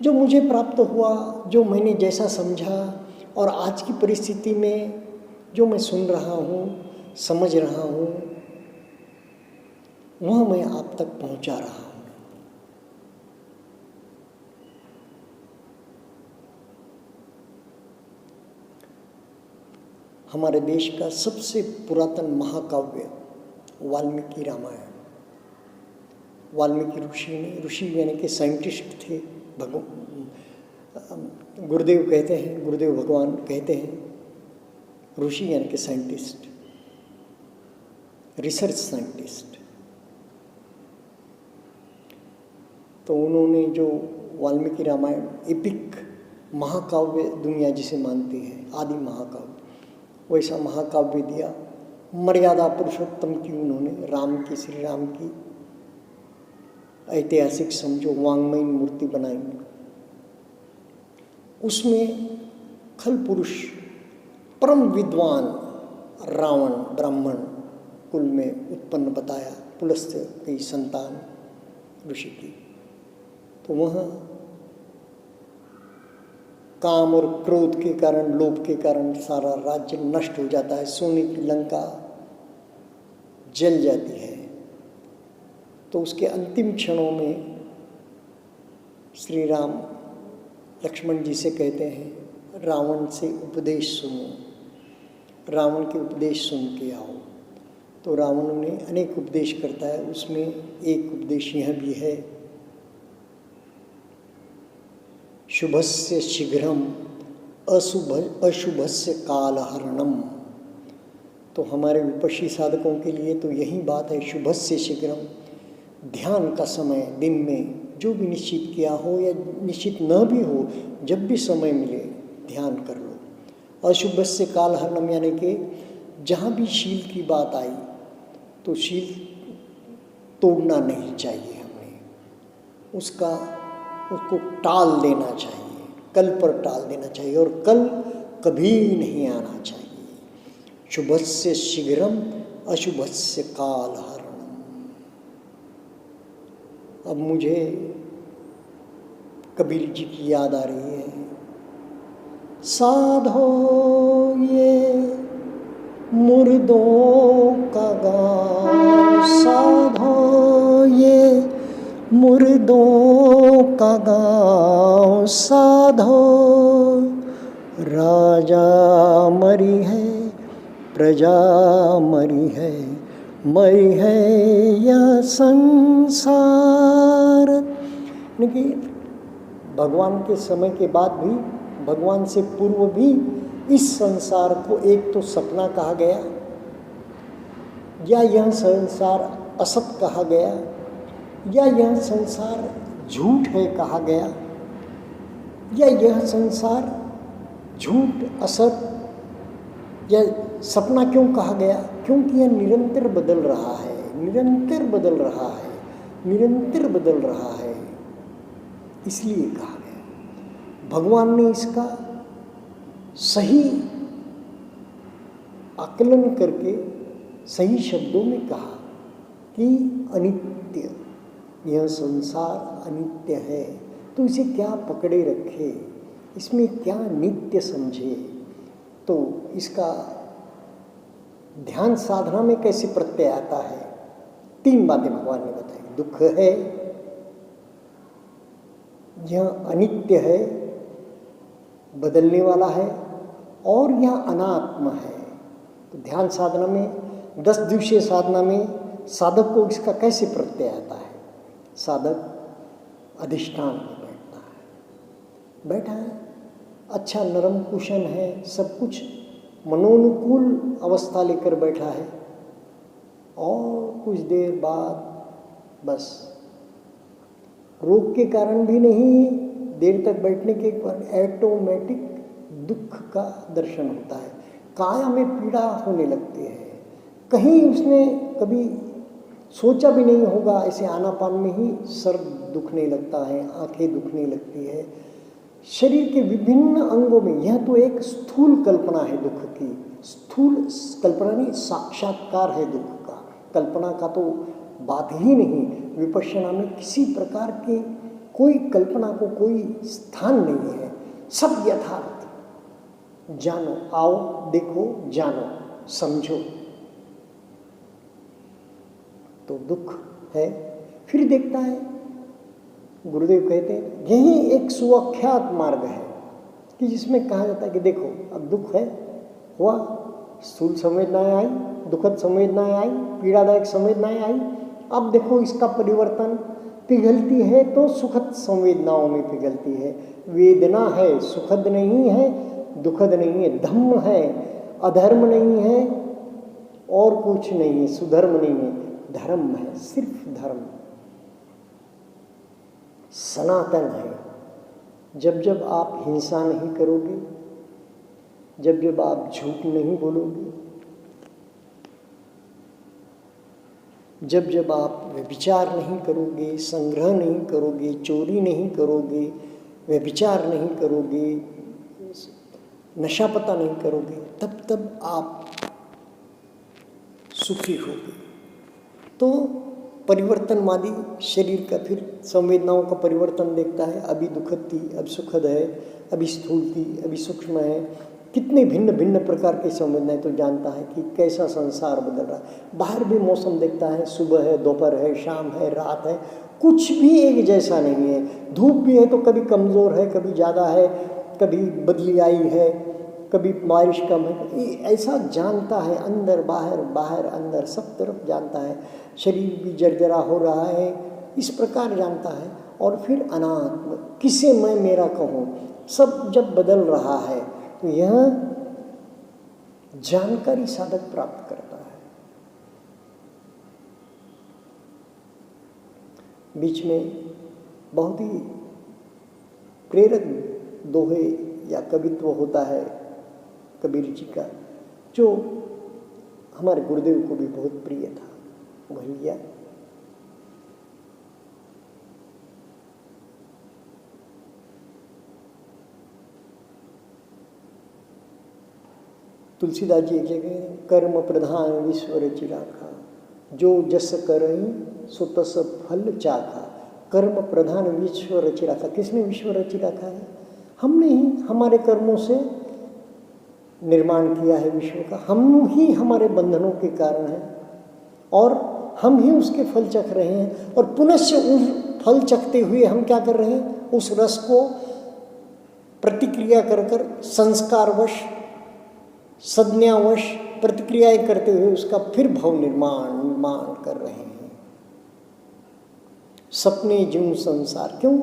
जो मुझे प्राप्त हुआ, जो मैंने जैसा समझा, और आज की परिस्थिति में जो मैं सुन रहा हूँ, समझ रहा हूँ, वह मैं आप तक पहुँचा रहा हूँ। हमारे देश का सबसे पुरातन महाकाव्य वाल्मीकि रामायण, वाल्मीकि ऋषि यानी कि साइंटिस्ट थे। गुरुदेव कहते हैं, गुरुदेव भगवान कहते हैं ऋषि यानी कि साइंटिस्ट, रिसर्च साइंटिस्ट। तो उन्होंने जो वाल्मीकि रामायण एपिक महाकाव्य दुनिया जिसे मानती है, आदि महाकाव्य, वैसा महाकाव्य दिया। मर्यादा पुरुषोत्तम की उन्होंने, राम की, श्री राम की ऐतिहासिक समझो वांग्मयी मूर्ति बनाई। उसमें खल पुरुष, परम विद्वान रावण ब्राह्मण कुल में उत्पन्न बताया, पुलस्त्य की संतान ऋषि की। तो वह काम और क्रोध के कारण, लोभ के कारण सारा राज्य नष्ट हो जाता है, सोने की लंका जल जाती है। तो उसके अंतिम क्षणों में श्री राम लक्ष्मण जी से कहते हैं, रावण से उपदेश सुनो, रावण के उपदेश सुन के आओ। तो रावण ने अनेक उपदेश करता है, उसमें एक उपदेश यह भी है, शुभस्य शीघ्रम अशुभस्य कालहरणम। तो हमारे विपश्ची साधकों के लिए तो यही बात है, शुभस्य शीघ्रम, ध्यान का समय दिन में जो भी निश्चित किया हो या निश्चित न भी हो, जब भी समय मिले ध्यान कर लो। अशुभस्य कालहरणम यानी कि जहाँ भी शील की बात आई तो शील तोड़ना नहीं चाहिए, हमें उसको टाल देना चाहिए, कल पर टाल देना चाहिए और कल कभी नहीं आना चाहिए। शुभस्य शीघ्रम अशुभस्य कालहरणम। अब मुझे कबीर जी की याद आ रही है, साधो ये मुर्दों का गाँव, साधो ये मुर्दों का गाँव, साधो राजा मरी है प्रजा मरी है यह संसार। लेकिन भगवान के समय के बाद भी, भगवान से पूर्व भी इस संसार को एक तो सपना कहा गया, या यह संसार असत कहा गया, या यह संसार झूठ है कहा गया, या यह संसार झूठ असत या सपना क्यों कहा गया? क्योंकि यह निरंतर बदल रहा है, निरंतर बदल रहा है, निरंतर बदल रहा है, इसलिए कहा गया। भगवान ने इसका सही आकलन करके सही शब्दों में कहा कि अनित्य, यह संसार अनित्य है, तो इसे क्या पकड़े रखे, इसमें क्या नित्य समझे। तो इसका ध्यान साधना में कैसे प्रत्यय आता है, 3 बातें भगवान ने बताई। दुख है, यह अनित्य है, बदलने वाला है, और यह अनात्म है। तो ध्यान साधना में 10 दिवसीय साधना में साधक को इसका कैसे प्रत्यय आता है? साधक अधिष्ठान में बैठता है, बैठा है, अच्छा नरम कुशन है, सब कुछ मनोनुकूल अवस्था लेकर बैठा है, और कुछ देर बाद बस रोग के कारण भी नहीं, देर तक बैठने के बाद ऑटोमेटिक दुख का दर्शन होता है, काया में पीड़ा होने लगती है। कहीं उसने कभी सोचा भी नहीं होगा, ऐसे आनापान में ही सर दुखने लगता है, आंखें दुखने लगती है, शरीर के विभिन्न अंगों में। यह तो एक स्थूल कल्पना है दुख की, स्थूल कल्पना नहीं, साक्षात्कार है दुख का। कल्पना का तो बात ही नहीं, विपश्यना में किसी प्रकार के कोई कल्पना को कोई स्थान नहीं है, सब यथार्थ। जानो, आओ देखो, जानो, समझो। तो दुख है, फिर देखता है, गुरुदेव कहते हैं यही एक सुव्याख्यात मार्ग है कि जिसमें कहा जाता है कि देखो अब दुख है, हुआ, स्थूल संवेदनाएं आई, दुखद संवेदनाएं आई, पीड़ादायक संवेदनाएं आई, अब देखो इसका परिवर्तन, पिघलती है तो सुखद संवेदनाओं में पिघलती है। वेदना है, सुखद नहीं है, दुखद नहीं है, धम्म है, अधर्म नहीं है, और कुछ नहीं है, सुधर्म नहीं है, धर्म है, सिर्फ धर्म, सनातन है। जब जब आप हिंसा नहीं करोगे, जब जब आप झूठ नहीं बोलोगे, जब जब आप व्यभिचार नहीं करोगे, संग्रह नहीं करोगे, चोरी नहीं करोगे, व्यभिचार नहीं करोगे, नशा पता नहीं करोगे, तब तब आप सुखी होगे। तो परिवर्तनवादी शरीर का फिर संवेदनाओं का परिवर्तन देखता है। अभी दुखद थी, अब सुखद है, अभी स्थूल थी, अभी सूक्ष्म है। कितने भिन्न भिन्न प्रकार की संवेदनाएं, तो जानता है कि कैसा संसार बदल रहा है। बाहर भी मौसम देखता है, सुबह है, दोपहर है, शाम है, रात है, कुछ भी एक जैसा नहीं है। धूप भी है तो कभी कमज़ोर है, कभी ज़्यादा है, कभी बदली आई है, कभी बारिश कम है। ऐसा जानता है, अंदर बाहर, बाहर अंदर, सब तरफ जानता है। शरीर भी जर्जरा हो रहा है, इस प्रकार जानता है। और फिर अनात्म, किसे मैं मेरा कहूँ, सब जब बदल रहा है तो यह जानकारी साधक प्राप्त करता है। बीच में बहुत ही प्रेरक दोहे या कवित्व होता है कबीर जी का, जो हमारे गुरुदेव को भी बहुत प्रिय था। भैया तुलसीदास जी एक जगह, कर्म प्रधान विश्व रचि राखा, जो जस करई सो तस फल चाखा। कर्म प्रधान विश्व रचि राखा, किसने विश्व रचि रखा है? हमने ही हमारे कर्मों से निर्माण किया है विश्व का। हम ही हमारे बंधनों के कारण हैं और हम ही उसके फल चख रहे हैं। और पुनश्च उस फल चखते हुए हम क्या कर रहे हैं? उस रस को प्रतिक्रिया कर कर संस्कारवश, संज्ञावश प्रतिक्रियाएं करते हुए उसका फिर भव निर्माण कर रहे हैं। सपने ज्यों संसार, क्यों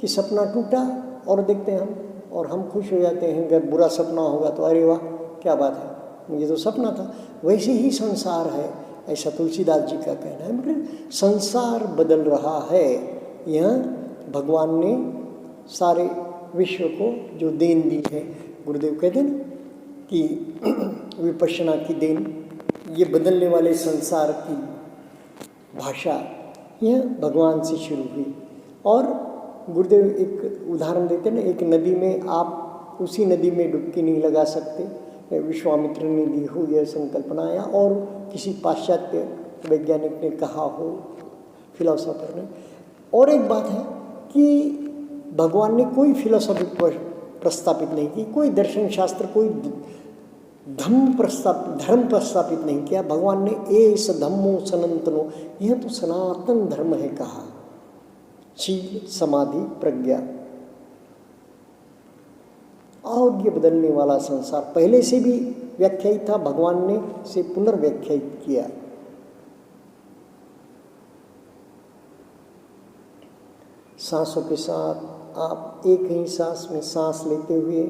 कि सपना टूटा और देखते हैं हम, और हम खुश हो जाते हैं। अगर बुरा सपना होगा तो अरे वाह क्या बात है, ये तो सपना था। वैसे ही संसार है, ऐसा तुलसीदास जी का कहना है। मतलब संसार बदल रहा है। यह भगवान ने सारे विश्व को जो देन दी है, गुरुदेव कहते हैं कि विपश्यना की देन, ये बदलने वाले संसार की भाषा यह भगवान से शुरू हुई। और गुरुदेव एक उदाहरण देते हैं ना, एक नदी में आप उसी नदी में डुबकी नहीं लगा सकते। विश्वामित्र ने दी हो यह संकल्पना, या और किसी पाश्चात्य वैज्ञानिक ने कहा हो, फिलोसोफर ने। और एक बात है कि भगवान ने कोई फिलोसॉफी प्रस्तापित नहीं की, कोई दर्शन शास्त्र, कोई धर्म प्रस्तापित नहीं किया। भगवान ने एस धम्मो सनातनो, यह तो सनातन धर्म है कहा। शील, समाधि, प्रज्ञा, और ये बदलने वाला संसार पहले से भी व्याख्यायित था, भगवान ने इसे पुनर्व्याख्यायित किया। सांसों के साथ आप एक ही सांस में सांस लेते हुए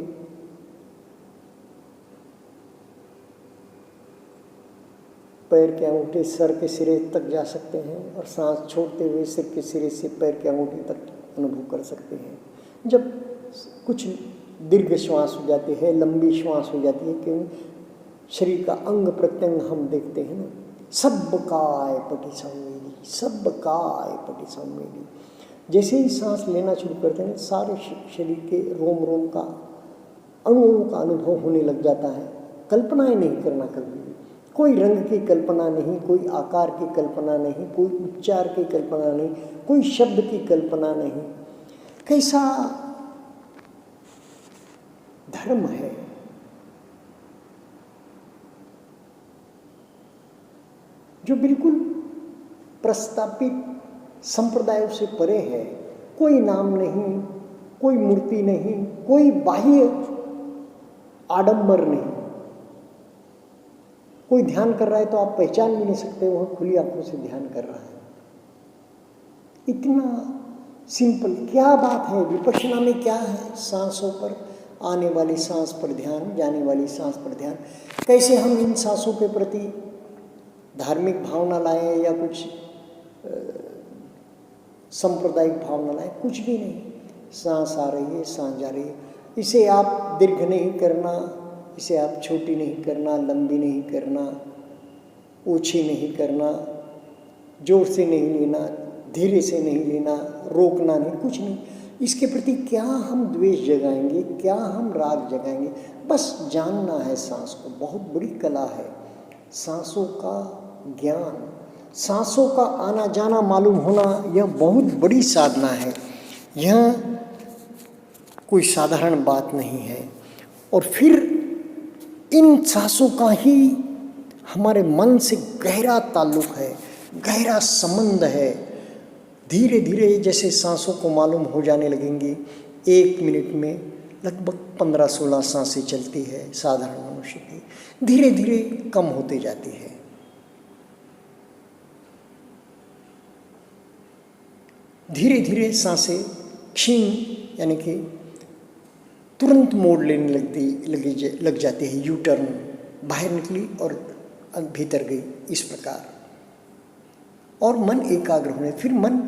पैर के अंगूठे सर के सिरे तक जा सकते हैं, और सांस छोड़ते हुए सिर के सिरे से पैर के अंगूठे तक अनुभव कर सकते हैं। जब कुछ दीर्घ श्वास हो जाती है, लंबी श्वास हो जाती है, क्योंकि शरीर का अंग प्रत्यंग हम देखते हैं ना, सब काय पटि संवेदी, सब काय पटि संवेदी। जैसे ही सांस लेना शुरू करते हैं, सारे शरीर के रोम रोम का, अणुओं का अनुभव होने लग जाता है। कल्पनाएं नहीं करना कभी भी, कोई रंग की कल्पना नहीं, कोई आकार की कल्पना नहीं, कोई उच्चार की कल्पना नहीं, कोई शब्द की कल्पना नहीं। कैसा धर्म है! जो बिल्कुल प्रस्तापित संप्रदायों से परे है। कोई नाम नहीं, कोई मूर्ति नहीं, कोई बाह्य आडंबर नहीं। कोई ध्यान कर रहा है तो आप पहचान भी नहीं सकते वह खुली आंखों से ध्यान कर रहा है। इतना सिंपल, क्या बात है! विपश्यना में क्या है? सांसों पर, आने वाली सांस पर ध्यान, जाने वाली सांस पर ध्यान। कैसे हम इन सांसों के प्रति धार्मिक भावना लाएं या कुछ सांप्रदायिक भावना लाएं? कुछ भी नहीं। सांस आ रही है, सांस जा रही है। इसे आप दीर्घ नहीं करना, इसे आप छोटी नहीं करना, लंबी नहीं करना, ऊंची नहीं करना, जोर से नहीं लेना, धीरे से नहीं लेना, रोकना नहीं, कुछ नहीं। इसके प्रति क्या हम द्वेष जगाएंगे, क्या हम राग जगाएंगे? बस जानना है सांस को। बहुत बड़ी कला है सांसों का ज्ञान। सांसों का आना जाना मालूम होना यह बहुत बड़ी साधना है। यह कोई साधारण बात नहीं है। और फिर इन सांसों का ही हमारे मन से गहरा ताल्लुक है, गहरा संबंध है। धीरे धीरे जैसे सांसों को मालूम हो जाने लगेंगी, 1 मिनट में लगभग 15-16 सांसें चलती है साधारण मनुष्य की, धीरे धीरे कम होती जाती है। धीरे धीरे सांसें क्षीण यानी कि तुरंत मोड़ लेने लग जाती है, यू टर्न, बाहर निकली और भीतर गई, इस प्रकार। और मन एकाग्र होने, फिर मन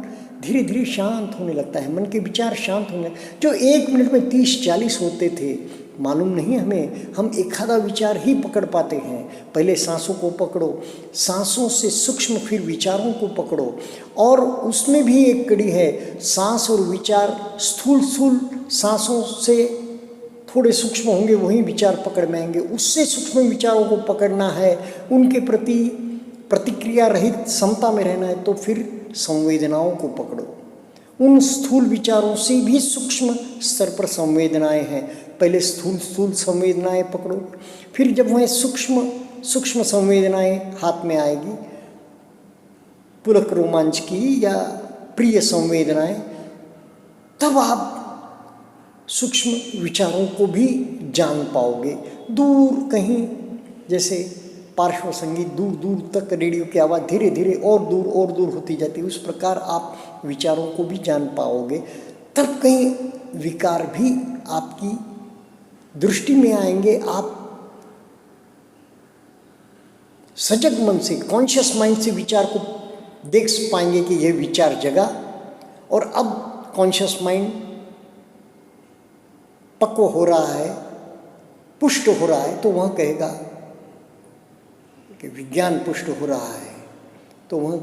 धीरे धीरे शांत होने लगता है, मन के विचार शांत होने लगते। जो 1 मिनट में 30-40 होते थे, मालूम नहीं हमें, हम एक आधा विचार ही पकड़ पाते हैं। पहले सांसों को पकड़ो, सांसों से सूक्ष्म फिर विचारों को पकड़ो, और उसमें भी एक कड़ी है, सांस और विचार स्थूल सांसों से थोड़े सूक्ष्म होंगे, वही विचार पकड़ में आएंगे। उससे सूक्ष्म विचारों को पकड़ना है, उनके प्रति प्रतिक्रिया रहित समता में रहना है, तो फिर संवेदनाओं को पकड़ो। उन स्थूल विचारों से भी सूक्ष्म स्तर पर संवेदनाएं हैं, पहले स्थूल संवेदनाएं पकड़ो, फिर जब वह सूक्ष्म संवेदनाएं हाथ में आएगी, पुलक रोमांच की या प्रिय संवेदनाएं, तब आप सूक्ष्म विचारों को भी जान पाओगे। दूर कहीं जैसे पार्श्व संगीत दूर दूर तक रेडियो की आवाज़ धीरे धीरे और दूर होती जाती है, उस प्रकार आप विचारों को भी जान पाओगे। तब कहीं विकार भी आपकी दृष्टि में आएंगे। आप सजग मन से, कॉन्शियस माइंड से विचार को देख पाएंगे कि यह विचार जगा, और अब कॉन्शियस माइंड पक्व हो रहा है, पुष्ट हो रहा है, तो वह कहेगा कि विज्ञान पुष्ट हो रहा है, तो वह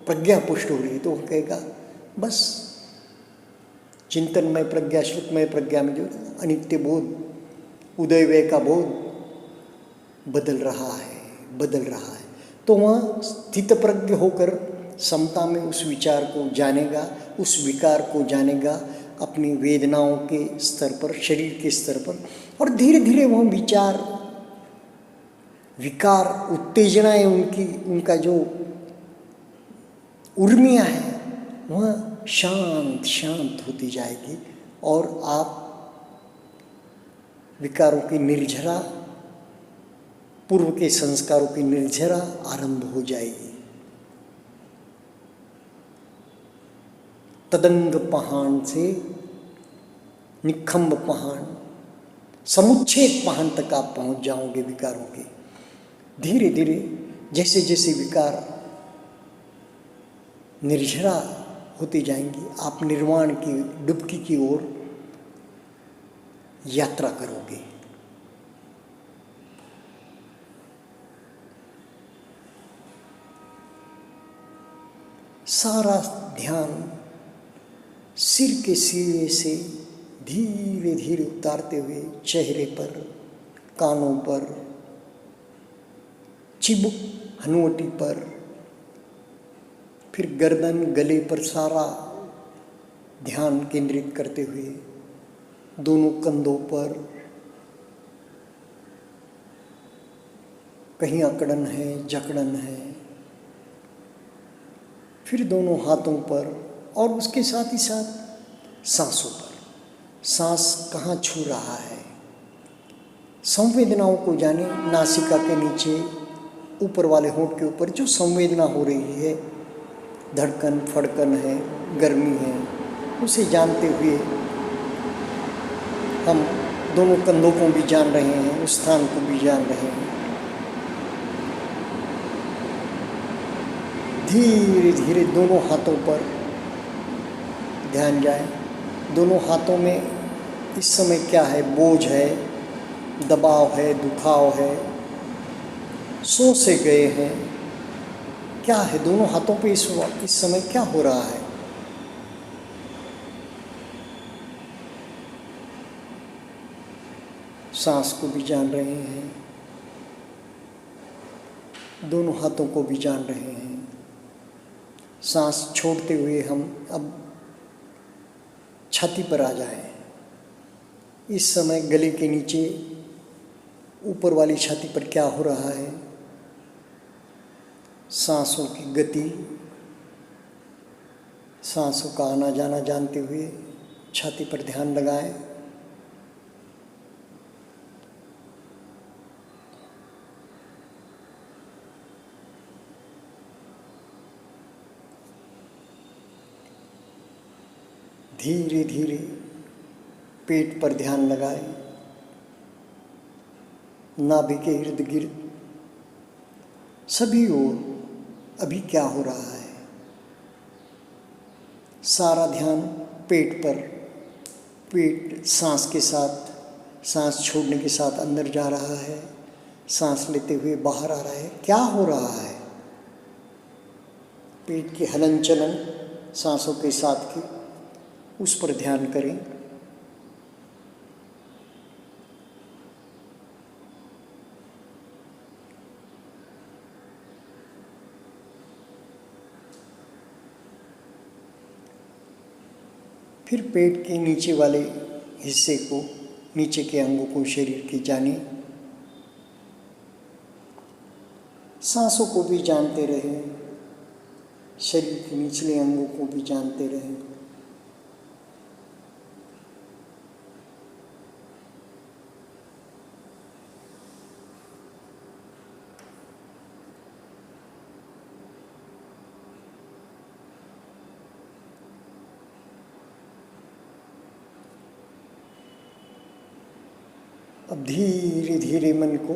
प्रज्ञा पुष्ट हो रही है, तो वह कहेगा बस चिंतनमय प्रज्ञा, श्रुतमय प्रज्ञा में जो अनित्य बोध, उदयवय का बोध बदल रहा है। तो वह स्थित प्रज्ञ होकर समता में उस विचार को जानेगा, उस विकार को जानेगा, अपनी वेदनाओं के स्तर पर, शरीर के स्तर पर, और धीरे धीरे वह विकार उत्तेजनाएं, उनका जो उर्मियाँ हैं, वह शांत होती जाएगी, और आप विकारों की निर्झरा, पूर्व के संस्कारों की निर्झरा आरंभ हो जाएगी। तदंग पहाड़ से निखंब पहाड़, समुच्छेद पहाड़ तक आप पहुंच जाओगे विकारों के। धीरे धीरे जैसे जैसे विकार निर्झरा होती जाएंगी, आप निर्वाण की डुबकी की ओर यात्रा करोगे। सारा ध्यान सिर के सिरे से धीरे धीरे उतारते हुए चेहरे पर, कानों पर, चिबुक, हनुवटी पर, फिर गर्दन, गले पर सारा ध्यान केंद्रित करते हुए दोनों कंधों पर, कहीं अकड़न है, जकड़न है, फिर दोनों हाथों पर, और उसके साथ ही साथ सांसों पर। सांस कहाँ छू रहा है, संवेदनाओं को जाने। नासिका के नीचे, ऊपर वाले होंठ के ऊपर जो संवेदना हो रही है, धड़कन, फड़कन है, गर्मी है, उसे जानते हुए हम दोनों कंधों को भी जान रहे हैं, उस स्थान को भी जान रहे हैं। धीरे धीरे दोनों हाथों पर ध्यान जाए। दोनों हाथों में इस समय क्या है, बोझ है, दबाव है, दुखाव है, सो से गए हैं, क्या है दोनों हाथों पे इस समय क्या हो रहा है। सांस को भी जान रहे हैं, दोनों हाथों को भी जान रहे हैं। सांस छोड़ते हुए हम अब छाती पर आ जाएं। इस समय गले के नीचे ऊपर वाली छाती पर क्या हो रहा है, सांसों की गति, सांसों का आना जाना जानते हुए छाती पर ध्यान लगाएं। धीरे धीरे पेट पर ध्यान लगाएं। नाभि के इर्द गिर्द सभी ओर अभी क्या हो रहा है, सारा ध्यान पेट पर। पेट सांस के साथ, सांस छोड़ने के साथ अंदर जा रहा है, सांस लेते हुए बाहर आ रहा है। क्या हो रहा है, पेट के हलन चलन सांसों के साथ की, उस पर ध्यान करें। फिर पेट के नीचे वाले हिस्से को, नीचे के अंगों को शरीर के जाने, सांसों को भी जानते रहें, शरीर के निचले अंगों को भी जानते रहें। अब धीरे धीरे मन को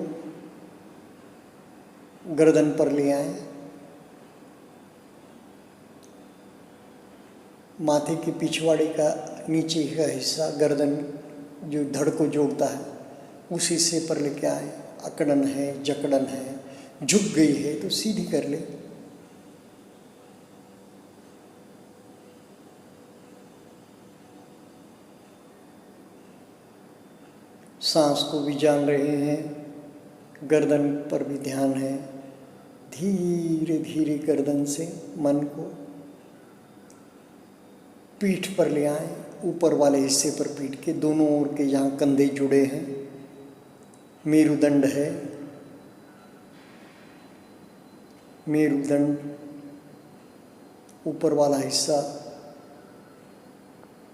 गर्दन पर ले आए। माथे के पिछवाड़े का नीचे का हिस्सा, गर्दन जो धड़ को जोड़ता है, उस हिस्से पर लेके आए। अकड़न है, जकड़न है, झुक गई है तो सीधी कर ले। सांस को भी जान रहे हैं, गर्दन पर भी ध्यान है। धीरे धीरे गर्दन से मन को पीठ पर ले आए, ऊपर वाले हिस्से पर, पीठ के दोनों ओर के जहाँ कंधे जुड़े हैं, मेरुदंड है। मेरुदंड, ऊपर वाला हिस्सा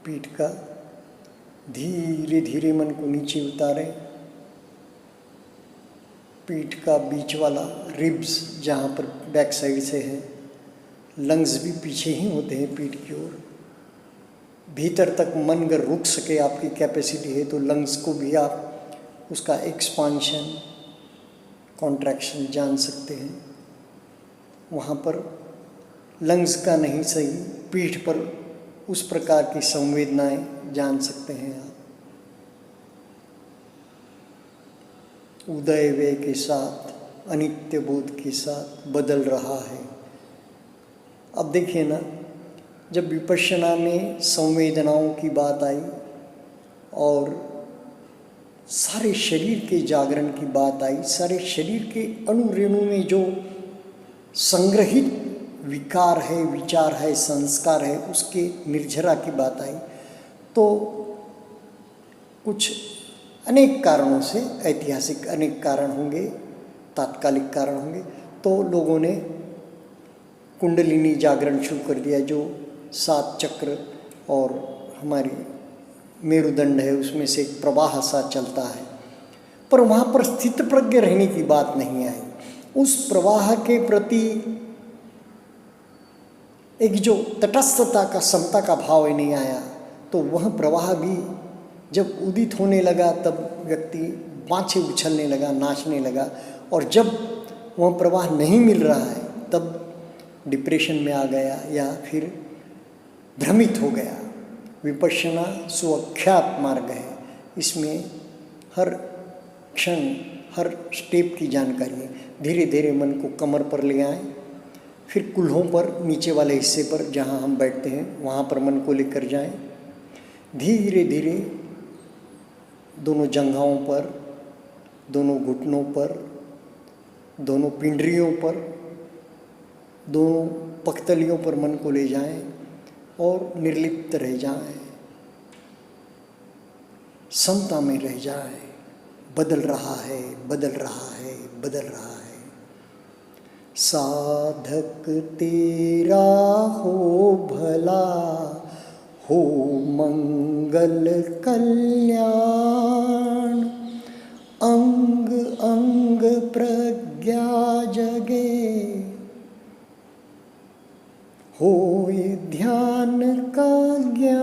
पीठ का। धीरे धीरे मन को नीचे उतारें। पीठ का बीच वाला रिब्स, जहाँ पर बैक साइड से है, लंग्स भी पीछे ही होते हैं पीठ की ओर। भीतर तक मन अगर रुक सके, आपकी कैपेसिटी है, तो लंग्स को भी आप उसका एक्सपांशन, कॉन्ट्रैक्शन जान सकते हैं। वहाँ पर लंग्स का नहीं सही, पीठ पर उस प्रकार की संवेदनाएं जान सकते हैं आप। उदय व्यय के साथ, अनित्य बोध के साथ बदल रहा है। अब देखिए ना, जब विपश्यना में संवेदनाओं की बात आई और सारे शरीर के जागरण की बात आई, सारे शरीर के अणु रेणु में जो संग्रहित विकार है, विचार है, संस्कार है, उसके निर्झरा की बात आई, तो कुछ अनेक कारणों से, ऐतिहासिक अनेक कारण होंगे, तात्कालिक कारण होंगे, तो लोगों ने कुंडलिनी जागरण शुरू कर दिया, जो 7 चक्र और हमारी मेरुदंड है, उसमें से एक प्रवाह सा चलता है। पर वहाँ पर स्थित प्रज्ञ रहने की बात नहीं आई। उस प्रवाह के प्रति एक जो तटस्थता का, समता का भाव नहीं आया, तो वह प्रवाह भी जब उदित होने लगा, तब व्यक्ति बाँछे उछलने लगा, नाचने लगा। और जब वह प्रवाह नहीं मिल रहा है, तब डिप्रेशन में आ गया या फिर भ्रमित हो गया। विपश्यना सुअख्यात मार्ग है, इसमें हर क्षण, हर स्टेप की जानकारी है। धीरे धीरे मन को कमर पर ले आए, फिर कुल्हों पर, नीचे वाले हिस्से पर जहाँ हम बैठते हैं, वहाँ पर मन को लेकर जाएं। धीरे धीरे दोनों जंघाओं पर, दोनों घुटनों पर, दोनों पिंडरियों पर, दोनों पख्तलियों पर मन को ले जाएं और निर्लिप्त रह जाएं, समता में रह जाएं। बदल रहा है, बदल रहा है, बदल रहा है। साधक तेरा हो भला, हो मंगल कल्याण। अंग अंग प्रज्ञा जगे, होए ध्यान का ज्ञान।